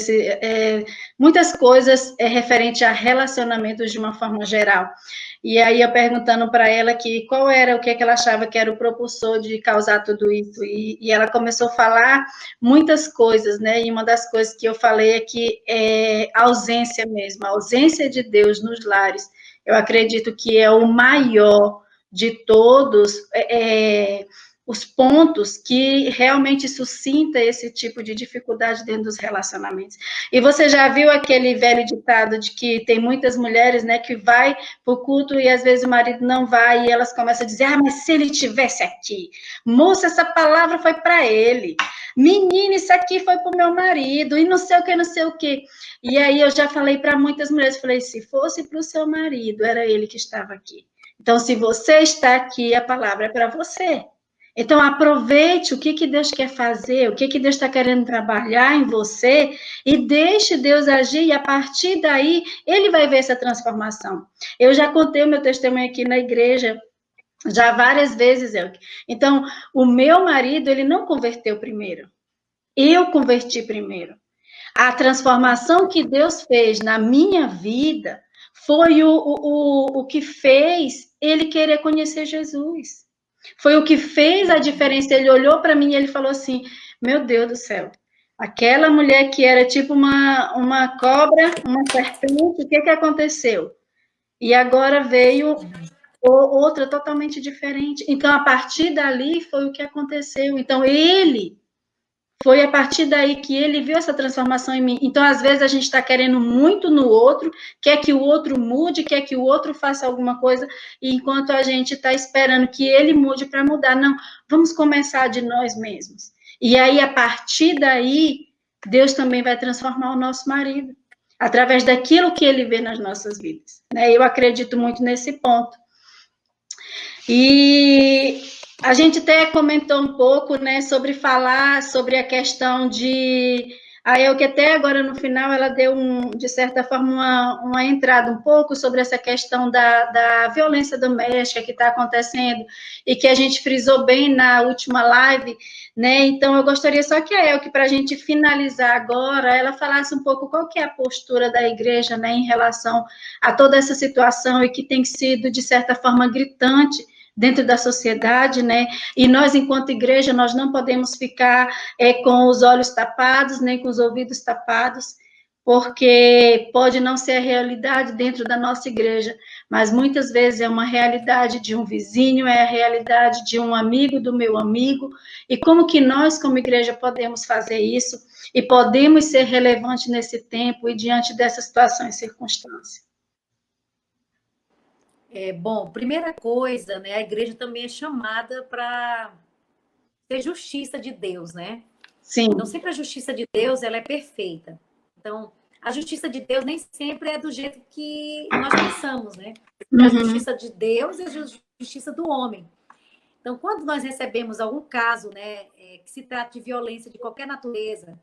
A: muitas coisas referente a relacionamentos de uma forma geral. E aí eu perguntando para ela que qual era o que, é que ela achava que era o propulsor de causar tudo isso, e ela começou a falar muitas coisas, né? E uma das coisas que eu falei é que é a ausência mesmo, a ausência de Deus nos lares. Eu acredito que é o maior de todos os pontos que realmente suscita esse tipo de dificuldade dentro dos relacionamentos. E você já viu aquele velho ditado de que tem muitas mulheres, né, que vai para o culto e às vezes o marido não vai e elas começam a dizer, ah, mas se ele tivesse aqui, moça, essa palavra foi para ele, menina, isso aqui foi para o meu marido, e não sei o que, não sei o que. E aí eu já falei para muitas mulheres, falei, se fosse para o seu marido, era ele que estava aqui. Então, se você está aqui, a palavra é para você. Então, aproveite o que Deus quer fazer, o que Deus está querendo trabalhar em você, e deixe Deus agir, e a partir daí, ele vai ver essa transformação. Eu já contei o meu testemunho aqui na igreja, já várias vezes, Elke. Então, o meu marido, ele não converteu primeiro. Eu converti primeiro. A transformação que Deus fez na minha vida foi o que fez ele querer conhecer Jesus. Foi o que fez a diferença. Ele olhou para mim e ele falou assim: Meu Deus do céu, aquela mulher que era tipo uma cobra, uma serpente, o que aconteceu? E agora veio outra totalmente diferente. Então, a partir dali foi o que aconteceu. Então, ele foi a partir daí que ele viu essa transformação em mim. Então, às vezes, a gente está querendo muito no outro, quer que o outro mude, quer que o outro faça alguma coisa, e enquanto a gente está esperando que ele mude para mudar, não, vamos começar de nós mesmos. E aí, a partir daí, Deus também vai transformar o nosso marido, através daquilo que ele vê nas nossas vidas. Eu acredito muito nesse ponto. E a gente até comentou um pouco, né, sobre falar sobre a questão de a Elke até agora no final ela deu de certa forma uma entrada um pouco sobre essa questão da violência doméstica que está acontecendo e que a gente frisou bem na última live, né? Então eu gostaria só que a Elke, para a gente finalizar agora, ela falasse um pouco qual que é a postura da igreja, né, em relação a toda essa situação e que tem sido de certa forma gritante dentro da sociedade, né? E nós, enquanto igreja, nós não podemos ficar com os olhos tapados, nem com os ouvidos tapados, porque pode não ser a realidade dentro da nossa igreja, mas muitas vezes é uma realidade de um vizinho, é a realidade de um amigo do meu amigo, e como que nós, como igreja, podemos fazer isso e podemos ser relevantes nesse tempo e diante dessas situações e circunstâncias?
B: Bom, primeira coisa, né? A igreja também é chamada para ser justiça de Deus, né?
A: Sim.
B: Então, sempre a justiça de Deus, ela é perfeita. Então, a justiça de Deus nem sempre é do jeito que nós pensamos, né? A justiça de Deus é a justiça do homem. Então, quando nós recebemos algum caso, né, que se trata de violência de qualquer natureza,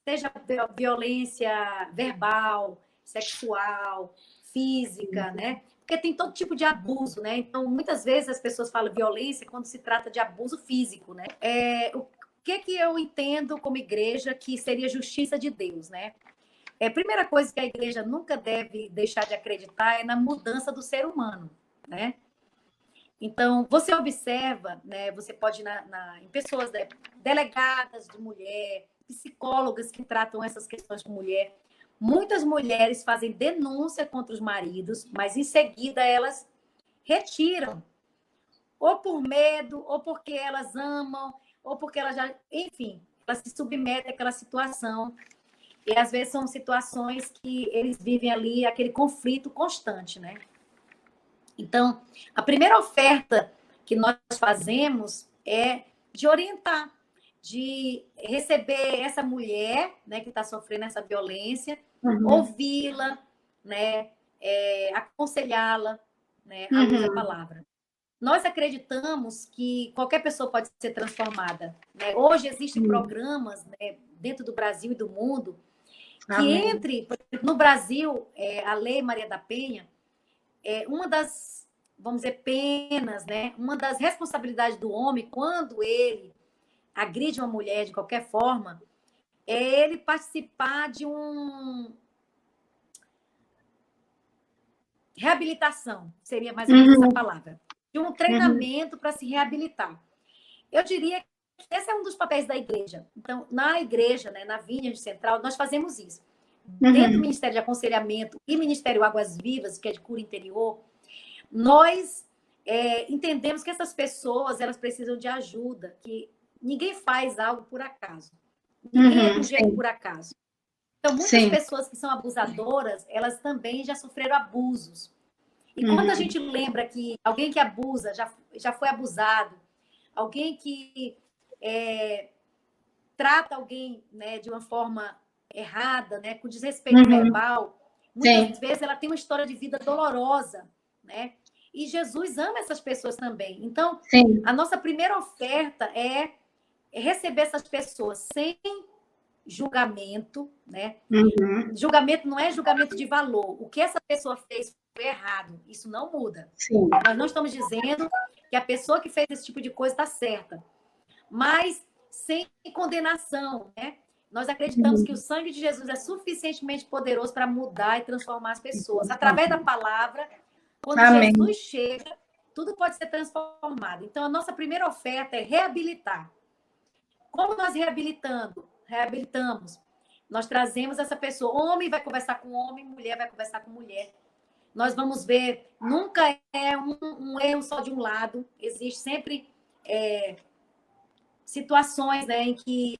B: seja violência verbal, sexual, física, né? Porque tem todo tipo de abuso, né? Então, muitas vezes as pessoas falam violência quando se trata de abuso físico, né? O que eu entendo como igreja que seria justiça de Deus, né? A primeira coisa que a igreja nunca deve deixar de acreditar é na mudança do ser humano, né? Então, você observa, né? Você pode ir em pessoas, né, delegadas de mulher, psicólogas que tratam essas questões de mulher. Muitas mulheres fazem denúncia contra os maridos, mas em seguida elas retiram, ou por medo, ou porque elas amam, ou porque elas já, enfim, elas se submetem àquela situação. E às vezes são situações que eles vivem ali, aquele conflito constante, né? Então, a primeira oferta que nós fazemos é de orientar, de receber essa mulher, né, que está sofrendo essa violência, ouvi-la, né, aconselhá-la, né, à luz da palavra. Nós acreditamos que qualquer pessoa pode ser transformada, né? Hoje existem programas, né, dentro do Brasil e do mundo que no Brasil, a Lei Maria da Penha é uma das vamos dizer, penas, né? Uma das responsabilidades do homem, quando ele agride uma mulher de qualquer forma, é ele participar de um reabilitação, seria mais ou menos essa palavra, de um treinamento para se reabilitar. Eu diria que esse é um dos papéis da igreja. Então, na igreja, né, na Vineyard Central, nós fazemos isso. Dentro do Ministério de Aconselhamento e Ministério Águas Vivas, que é de cura interior, nós entendemos que essas pessoas, elas precisam de ajuda, que ninguém faz algo por acaso. Ninguém é um jeito por acaso. Então, muitas pessoas que são abusadoras, elas também já sofreram abusos. E quando a gente lembra que alguém que abusa já foi abusado, alguém que trata alguém, né, de uma forma errada, né, com desrespeito verbal, muitas vezes ela tem uma história de vida dolorosa, né? E Jesus ama essas pessoas também. Então, a nossa primeira oferta é receber essas pessoas sem julgamento, né? Julgamento não é julgamento de valor. O que essa pessoa fez foi errado. Isso não muda. Nós não estamos dizendo que a pessoa que fez esse tipo de coisa está certa. Mas sem condenação, né? Nós acreditamos que o sangue de Jesus é suficientemente poderoso para mudar e transformar as pessoas. Através da palavra, quando Jesus chega, tudo pode ser transformado. Então, a nossa primeira oferta é reabilitar. Como nós reabilitamos? Nós trazemos essa pessoa. Homem vai conversar com homem, mulher vai conversar com mulher. Nós vamos ver, nunca é um erro só de um lado. Existe sempre situações, né, em que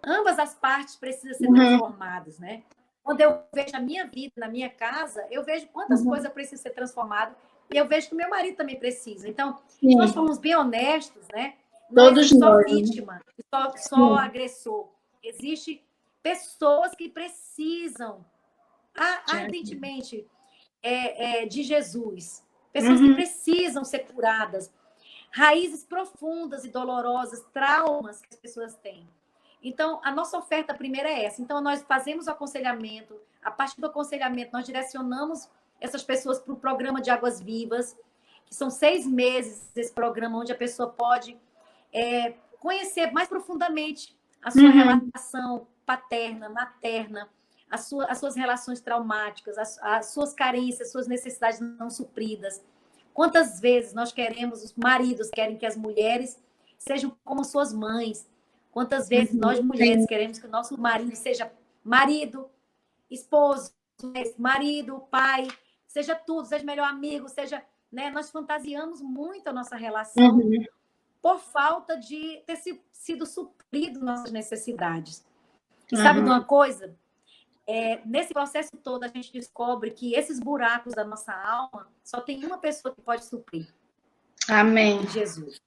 B: ambas as partes precisam ser transformadas, né? Quando eu vejo a minha vida na minha casa, eu vejo quantas coisas precisam ser transformadas e eu vejo que o meu marido também precisa. Então, se nós formos bem honestos, né? Não existe só vítima, só agressor. Existem pessoas que precisam ardentemente de Jesus. Pessoas que precisam ser curadas. Raízes profundas e dolorosas, traumas que as pessoas têm. Então, a nossa oferta primeira é essa. Então, nós fazemos o aconselhamento. A partir do aconselhamento, nós direcionamos essas pessoas para o programa de Águas Vivas, que são 6 meses esse programa, onde a pessoa pode conhecer mais profundamente a sua relação paterna, materna, as suas relações traumáticas, as suas carências, as suas necessidades não supridas. Quantas vezes nós queremos, os maridos querem que as mulheres sejam como suas mães. Quantas vezes nós, mulheres, queremos que o nosso marido seja marido, esposo, marido, pai, seja tudo, seja melhor amigo, seja... Né? Nós fantasiamos muito a nossa relação por falta de ter sido suprido nossas necessidades. E sabe de uma coisa? Nesse processo todo, a gente descobre que esses buracos da nossa alma só tem uma pessoa que pode suprir.
A: Amém.
B: Jesus.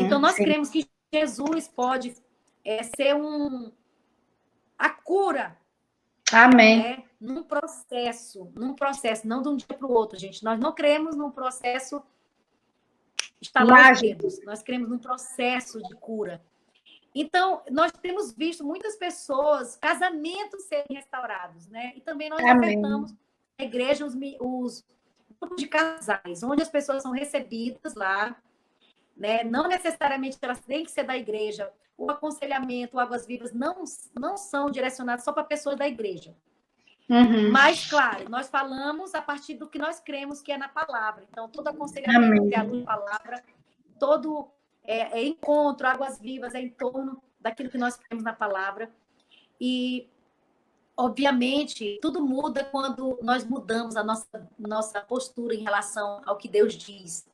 B: Então, nós cremos que Jesus pode ser a cura.
A: Amém.
B: Né? Num processo, não de um dia para o outro, gente. Nós não cremos num processo estalar os dedos. Nós cremos num processo de cura. Então, nós temos visto muitas pessoas, casamentos serem restaurados, né? E também nós ofertamos na igreja os grupos de casais, onde as pessoas são recebidas lá, né? Não necessariamente elas têm que ser da igreja. O aconselhamento, o Águas Vivas, não são direcionados só para pessoas da igreja. Mas, claro, nós falamos a partir do que nós cremos que é na palavra. Então, todo aconselhamento é a luz da palavra, todo encontro, Águas Vivas, é em torno daquilo que nós cremos na palavra. E, obviamente, tudo muda quando nós mudamos a nossa postura em relação ao que Deus diz.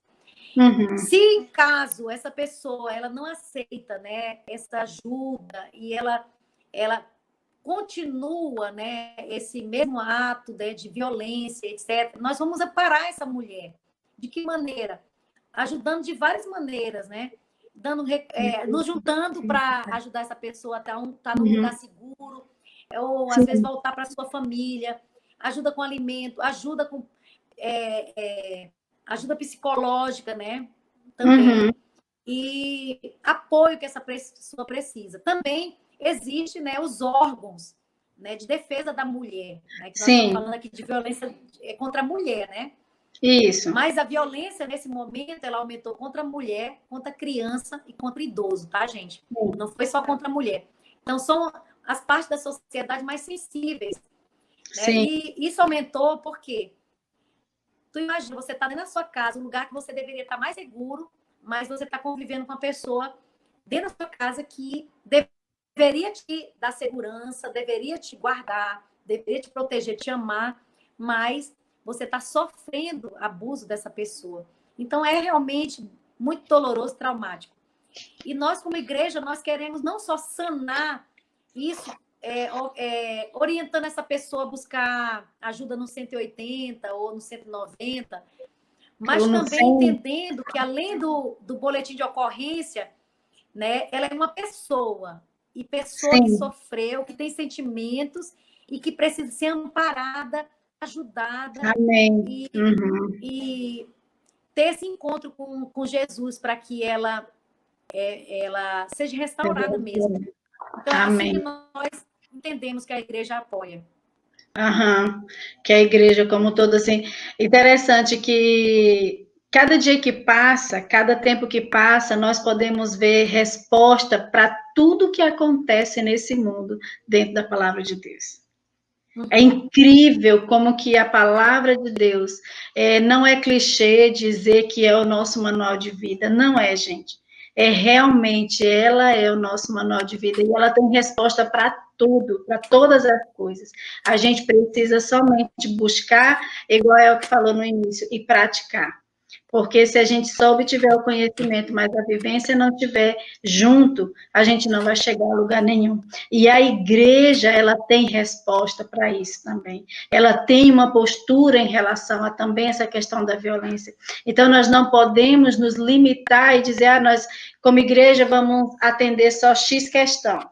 B: Se, em caso, essa pessoa ela não aceita, né, essa ajuda e ela continua, né, esse mesmo ato, né, de violência, etc., nós vamos parar essa mulher. De que maneira? Ajudando de várias maneiras, né? Nos juntando para ajudar essa pessoa a estar num lugar seguro, ou às vezes voltar para a sua família, ajuda com alimento, ajuda com ajuda psicológica, né? Também. E apoio que essa pessoa precisa. Também existe, né, os órgãos, né, de defesa da mulher, né? Que nós estamos falando aqui de violência contra a mulher, né?
A: Isso.
B: Mas a violência, nesse momento, ela aumentou contra a mulher, contra a criança e contra o idoso, tá, gente? Não foi só contra a mulher. Então, são as partes da sociedade mais sensíveis, né?
A: Sim.
B: E isso aumentou porque tu imagina, você está dentro da sua casa, um lugar que você deveria estar mais seguro, mas você está convivendo com uma pessoa dentro da sua casa que deveria te dar segurança, deveria te guardar, deveria te proteger, te amar, mas você está sofrendo abuso dessa pessoa. Então, é realmente muito doloroso, traumático. E nós, como igreja, nós queremos não só sanar isso, orientando essa pessoa a buscar ajuda no 180 ou no 190, mas também entendendo que, além do boletim de ocorrência, né, ela é uma pessoa, e pessoa que sofreu, que tem sentimentos e que precisa ser amparada, ajudada.
A: Amém.
B: E ter esse encontro com Jesus para que ela seja restaurada mesmo. Então,
A: Amém.
B: assim que nós entendemos que a igreja apoia.
A: Que a igreja como toda, assim, interessante que cada dia que passa, cada tempo que passa, nós podemos ver resposta para tudo que acontece nesse mundo dentro da palavra de Deus. É incrível como que a palavra de Deus não é clichê dizer que é o nosso manual de vida. Não é, gente. Realmente, ela é o nosso manual de vida e ela tem resposta para tudo, para todas as coisas. A gente precisa somente buscar, igual é o que falou no início, e praticar. Porque se a gente só obtiver o conhecimento, mas a vivência não tiver junto, a gente não vai chegar a lugar nenhum. E a igreja, ela tem resposta para isso também. Ela tem uma postura em relação a também essa questão da violência. Então, nós não podemos nos limitar e dizer, nós, como igreja, vamos atender só X questão.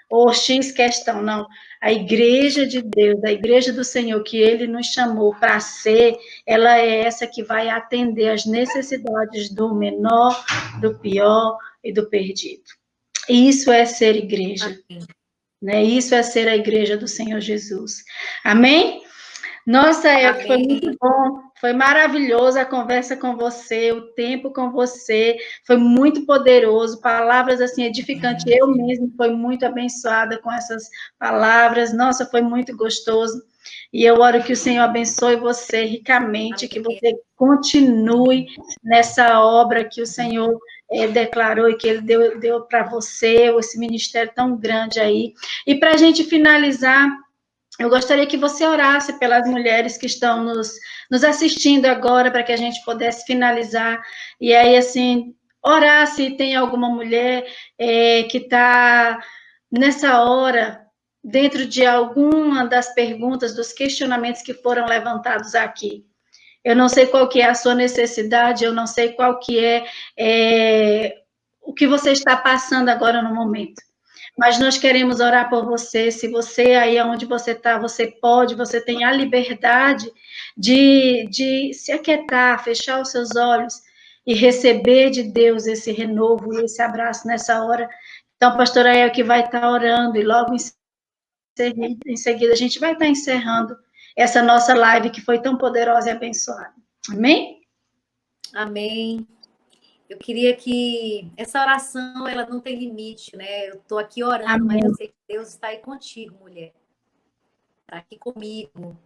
A: Ou X questão, não. A igreja de Deus, a igreja do Senhor, que Ele nos chamou para ser, ela é essa que vai atender as necessidades do menor, do pior e do perdido. Isso é ser igreja. Né? Isso é ser a igreja do Senhor Jesus. Amém? Nossa, Elke, foi muito bom, foi maravilhoso a conversa com você, o tempo com você, foi muito poderoso, palavras assim edificantes, eu mesma fui muito abençoada com essas palavras, nossa, foi muito gostoso, e eu oro que o Senhor abençoe você ricamente, que você continue nessa obra que o Senhor declarou e que Ele deu para você, esse ministério tão grande aí, e para a gente finalizar, eu gostaria que você orasse pelas mulheres que estão nos assistindo agora, para que a gente pudesse finalizar. E aí, assim, orar se tem alguma mulher que está nessa hora, dentro de alguma das perguntas, dos questionamentos que foram levantados aqui. Eu não sei qual que é a sua necessidade, eu não sei qual que é o que você está passando agora no momento. Mas nós queremos orar por você. Se você, aí onde você está, você tem a liberdade de se aquietar, fechar os seus olhos e receber de Deus esse renovo e esse abraço nessa hora. Então, a pastora é que vai estar orando e logo em seguida a gente vai estar encerrando essa nossa live que foi tão poderosa e abençoada. Amém?
B: Amém. Eu queria que essa oração, ela não tem limite, né? Eu estou aqui orando, mas eu sei que Deus está aí contigo, mulher. Está aqui comigo.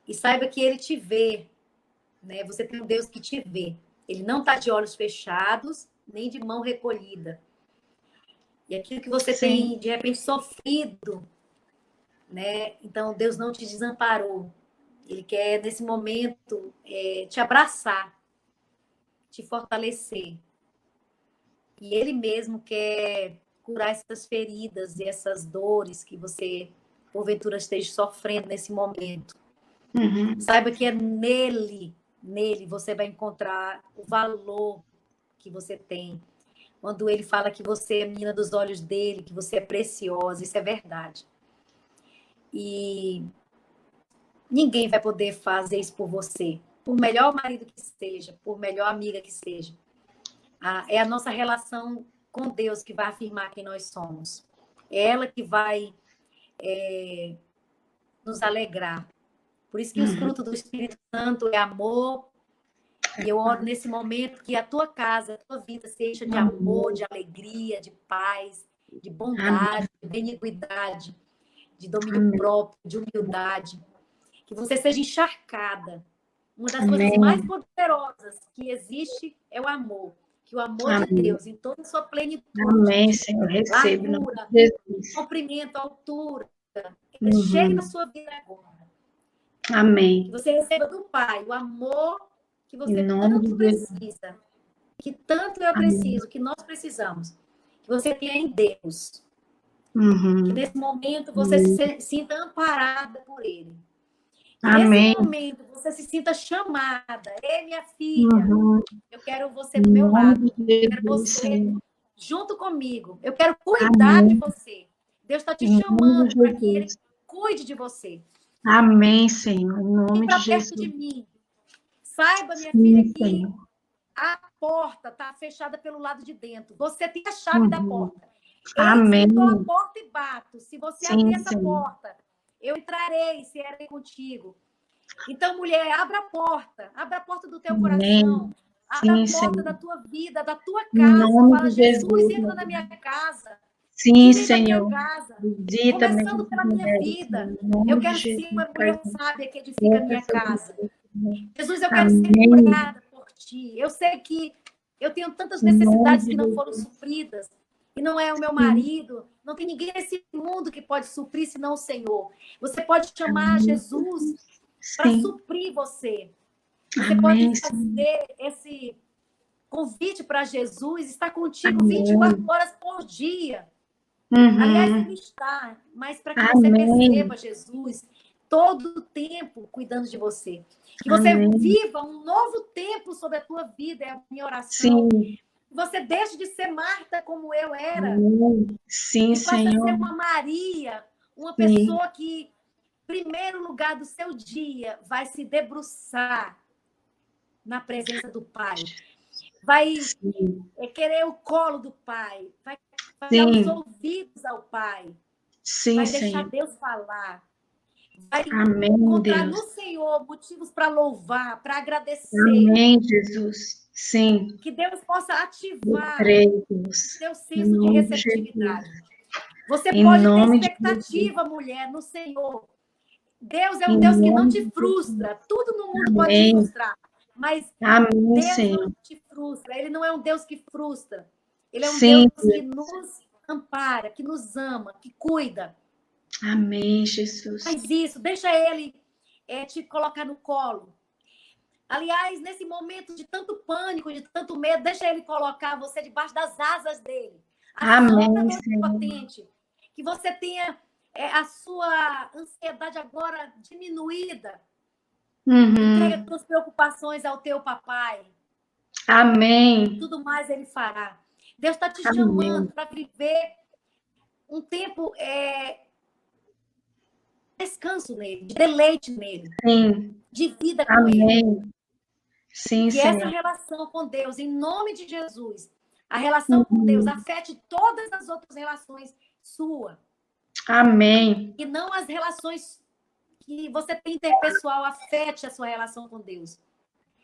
B: E saiba que Ele te vê, né? Você tem um Deus que te vê. Ele não está de olhos fechados, nem de mão recolhida. E aquilo que você tem, de repente, sofrido, né? Então, Deus não te desamparou. Ele quer, nesse momento, te abraçar, te fortalecer. E Ele mesmo quer curar essas feridas e essas dores que você, porventura, esteja sofrendo nesse momento. Saiba que é nele você vai encontrar o valor que você tem. Quando Ele fala que você é menina dos olhos dele, que você é preciosa, isso é verdade. E ninguém vai poder fazer isso por você. Por melhor marido que seja, por melhor amiga que seja. É a nossa relação com Deus que vai afirmar quem nós somos. É ela que vai nos alegrar. Por isso que os frutos do Espírito Santo é amor, E eu oro nesse momento que a tua casa, a tua vida seja de amor, de alegria, de paz, de bondade, de benignidade, de domínio próprio, de humildade. Que você seja encharcada. Uma das coisas mais poderosas que existe é o amor. Que o amor de Deus, em toda a sua plenitude,
A: Amém, Senhor. Recebo.
B: largura, comprimento, altura, chegue na sua vida agora.
A: Amém.
B: Que você receba do Pai o amor que você tanto precisa, que tanto eu preciso, que nós precisamos. Que você tenha em Deus. Que nesse momento você se sinta amparada por Ele. Que nesse momento você se sinta chamada. Ei, minha filha, eu quero você do meu lado. Eu quero você junto comigo. Eu quero cuidar de você. Deus está te chamando para que Ele cuide de você.
A: Amém, Senhor. Em nome de Jesus.
B: Perto de mim. Saiba, minha filha, que a porta está fechada pelo lado de dentro. Você tem a chave da porta.
A: Amém.
B: Eu estou à porta e bato. Se você abrir essa porta, eu entrarei e serei contigo. Então, mulher, abra a porta do teu coração, abra a porta da tua vida, da tua casa. Fala, Jesus, entra na minha casa.
A: Sim, Senhor.
B: Casa, começando pela minha vida. Eu quero ser uma mulher sábia que edifica a minha casa. Jesus, eu quero ser curada por ti. Eu sei que eu tenho tantas necessidades que não foram supridas. E não é o meu marido. Não tem ninguém nesse mundo que pode suprir, senão o Senhor. Você pode chamar Jesus para suprir você. Você pode fazer esse convite para Jesus, estar contigo 24 horas por dia. Aliás, ele está, mas para que você perceba Jesus todo o tempo cuidando de você. Que você viva um novo tempo sobre a tua vida, é a minha oração. Você deixe de ser Marta como eu era.
A: Sim,
B: e passe
A: Senhor.
B: a ser uma Maria, uma pessoa que, em primeiro lugar do seu dia, vai se debruçar na presença do Pai. Vai querer o colo do Pai. Vai dar os ouvidos ao Pai. Vai deixar Deus falar. Vai encontrar no Senhor motivos para louvar, para agradecer.
A: Amém, Jesus. Sim.
B: Que Deus possa ativar seu senso de receptividade. Você pode ter expectativa, mulher, no Senhor. Deus é um Deus que não te frustra. Tudo no mundo pode te frustrar. Mas Deus não te frustra. Ele não é um Deus que frustra. Ele é um Deus que nos ampara, que nos ama, que cuida.
A: Amém, Jesus.
B: Faz isso, deixa Ele te colocar no colo. Aliás, nesse momento de tanto pânico, de tanto medo, deixa Ele colocar você debaixo das asas dele.
A: Amém,
B: potente. Que você tenha a sua ansiedade agora diminuída. Entrega as suas preocupações ao teu papai.
A: Amém.
B: Tudo mais Ele fará. Deus está te chamando para viver um tempo descanso nele, de deleite nele, de vida com ele.
A: Sim,
B: que essa relação com Deus, em nome de Jesus, a relação com Deus afete todas as outras relações suas.
A: Amém.
B: E não as relações que você tem interpessoal afete a sua relação com Deus.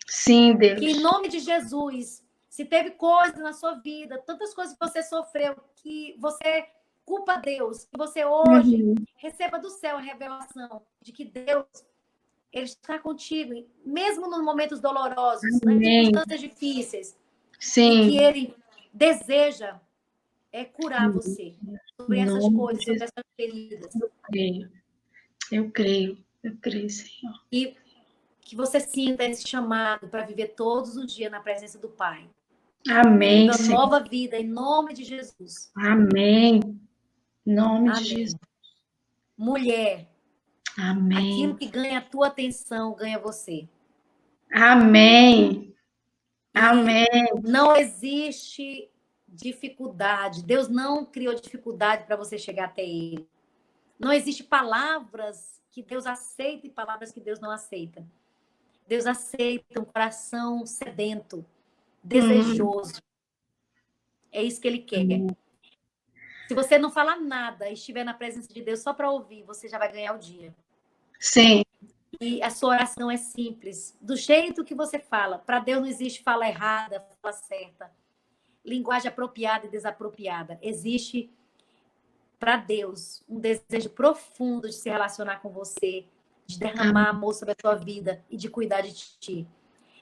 A: Sim, Deus.
B: Que em nome de Jesus, se teve coisas na sua vida, tantas coisas que você sofreu, que você culpa Deus, que você hoje receba do céu a revelação de que Deus, Ele está contigo, mesmo nos momentos dolorosos, nas circunstâncias difíceis.
A: Sim.
B: E que Ele deseja curar você sobre essas coisas, sobre essas feridas.
A: Eu creio, Senhor.
B: E que você sinta esse chamado para viver todos os dias na presença do Pai.
A: Amém,
B: uma
A: Senhor.
B: nova vida, em nome de Jesus.
A: Amém. Em nome de Jesus.
B: Mulher,
A: amém.
B: Aquilo que ganha a tua atenção, ganha você.
A: Amém. Amém.
B: Não existe dificuldade. Deus não criou dificuldade para você chegar até Ele. Não existe palavras que Deus aceita e palavras que Deus não aceita. Deus aceita um coração sedento, desejoso. É isso que Ele quer. Se você não falar nada e estiver na presença de Deus só para ouvir, você já vai ganhar o dia.
A: Sim.
B: E a sua oração é simples, do jeito que você fala. Para Deus não existe fala errada, fala certa, linguagem apropriada e desapropriada. Existe para Deus um desejo profundo de se relacionar com você, de derramar amor sobre a sua vida e de cuidar de ti.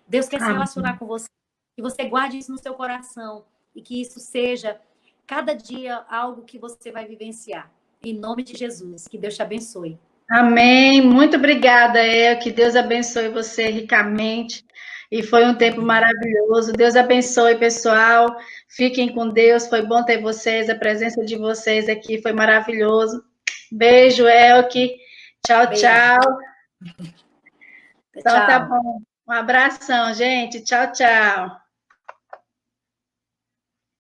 B: Deus quer se relacionar com você, que você guarde isso no seu coração e que isso seja cada dia algo que você vai vivenciar. Em nome de Jesus, que Deus te abençoe.
A: Amém. Muito obrigada, que Deus abençoe você ricamente. E foi um tempo maravilhoso. Deus abençoe, pessoal. Fiquem com Deus. Foi bom ter vocês. A presença de vocês aqui foi maravilhoso. Beijo, Elke. Tchau,
B: Beijo.
A: tchau. Então
B: Tchau.
A: tá bom. Um abração, gente. Tchau, tchau.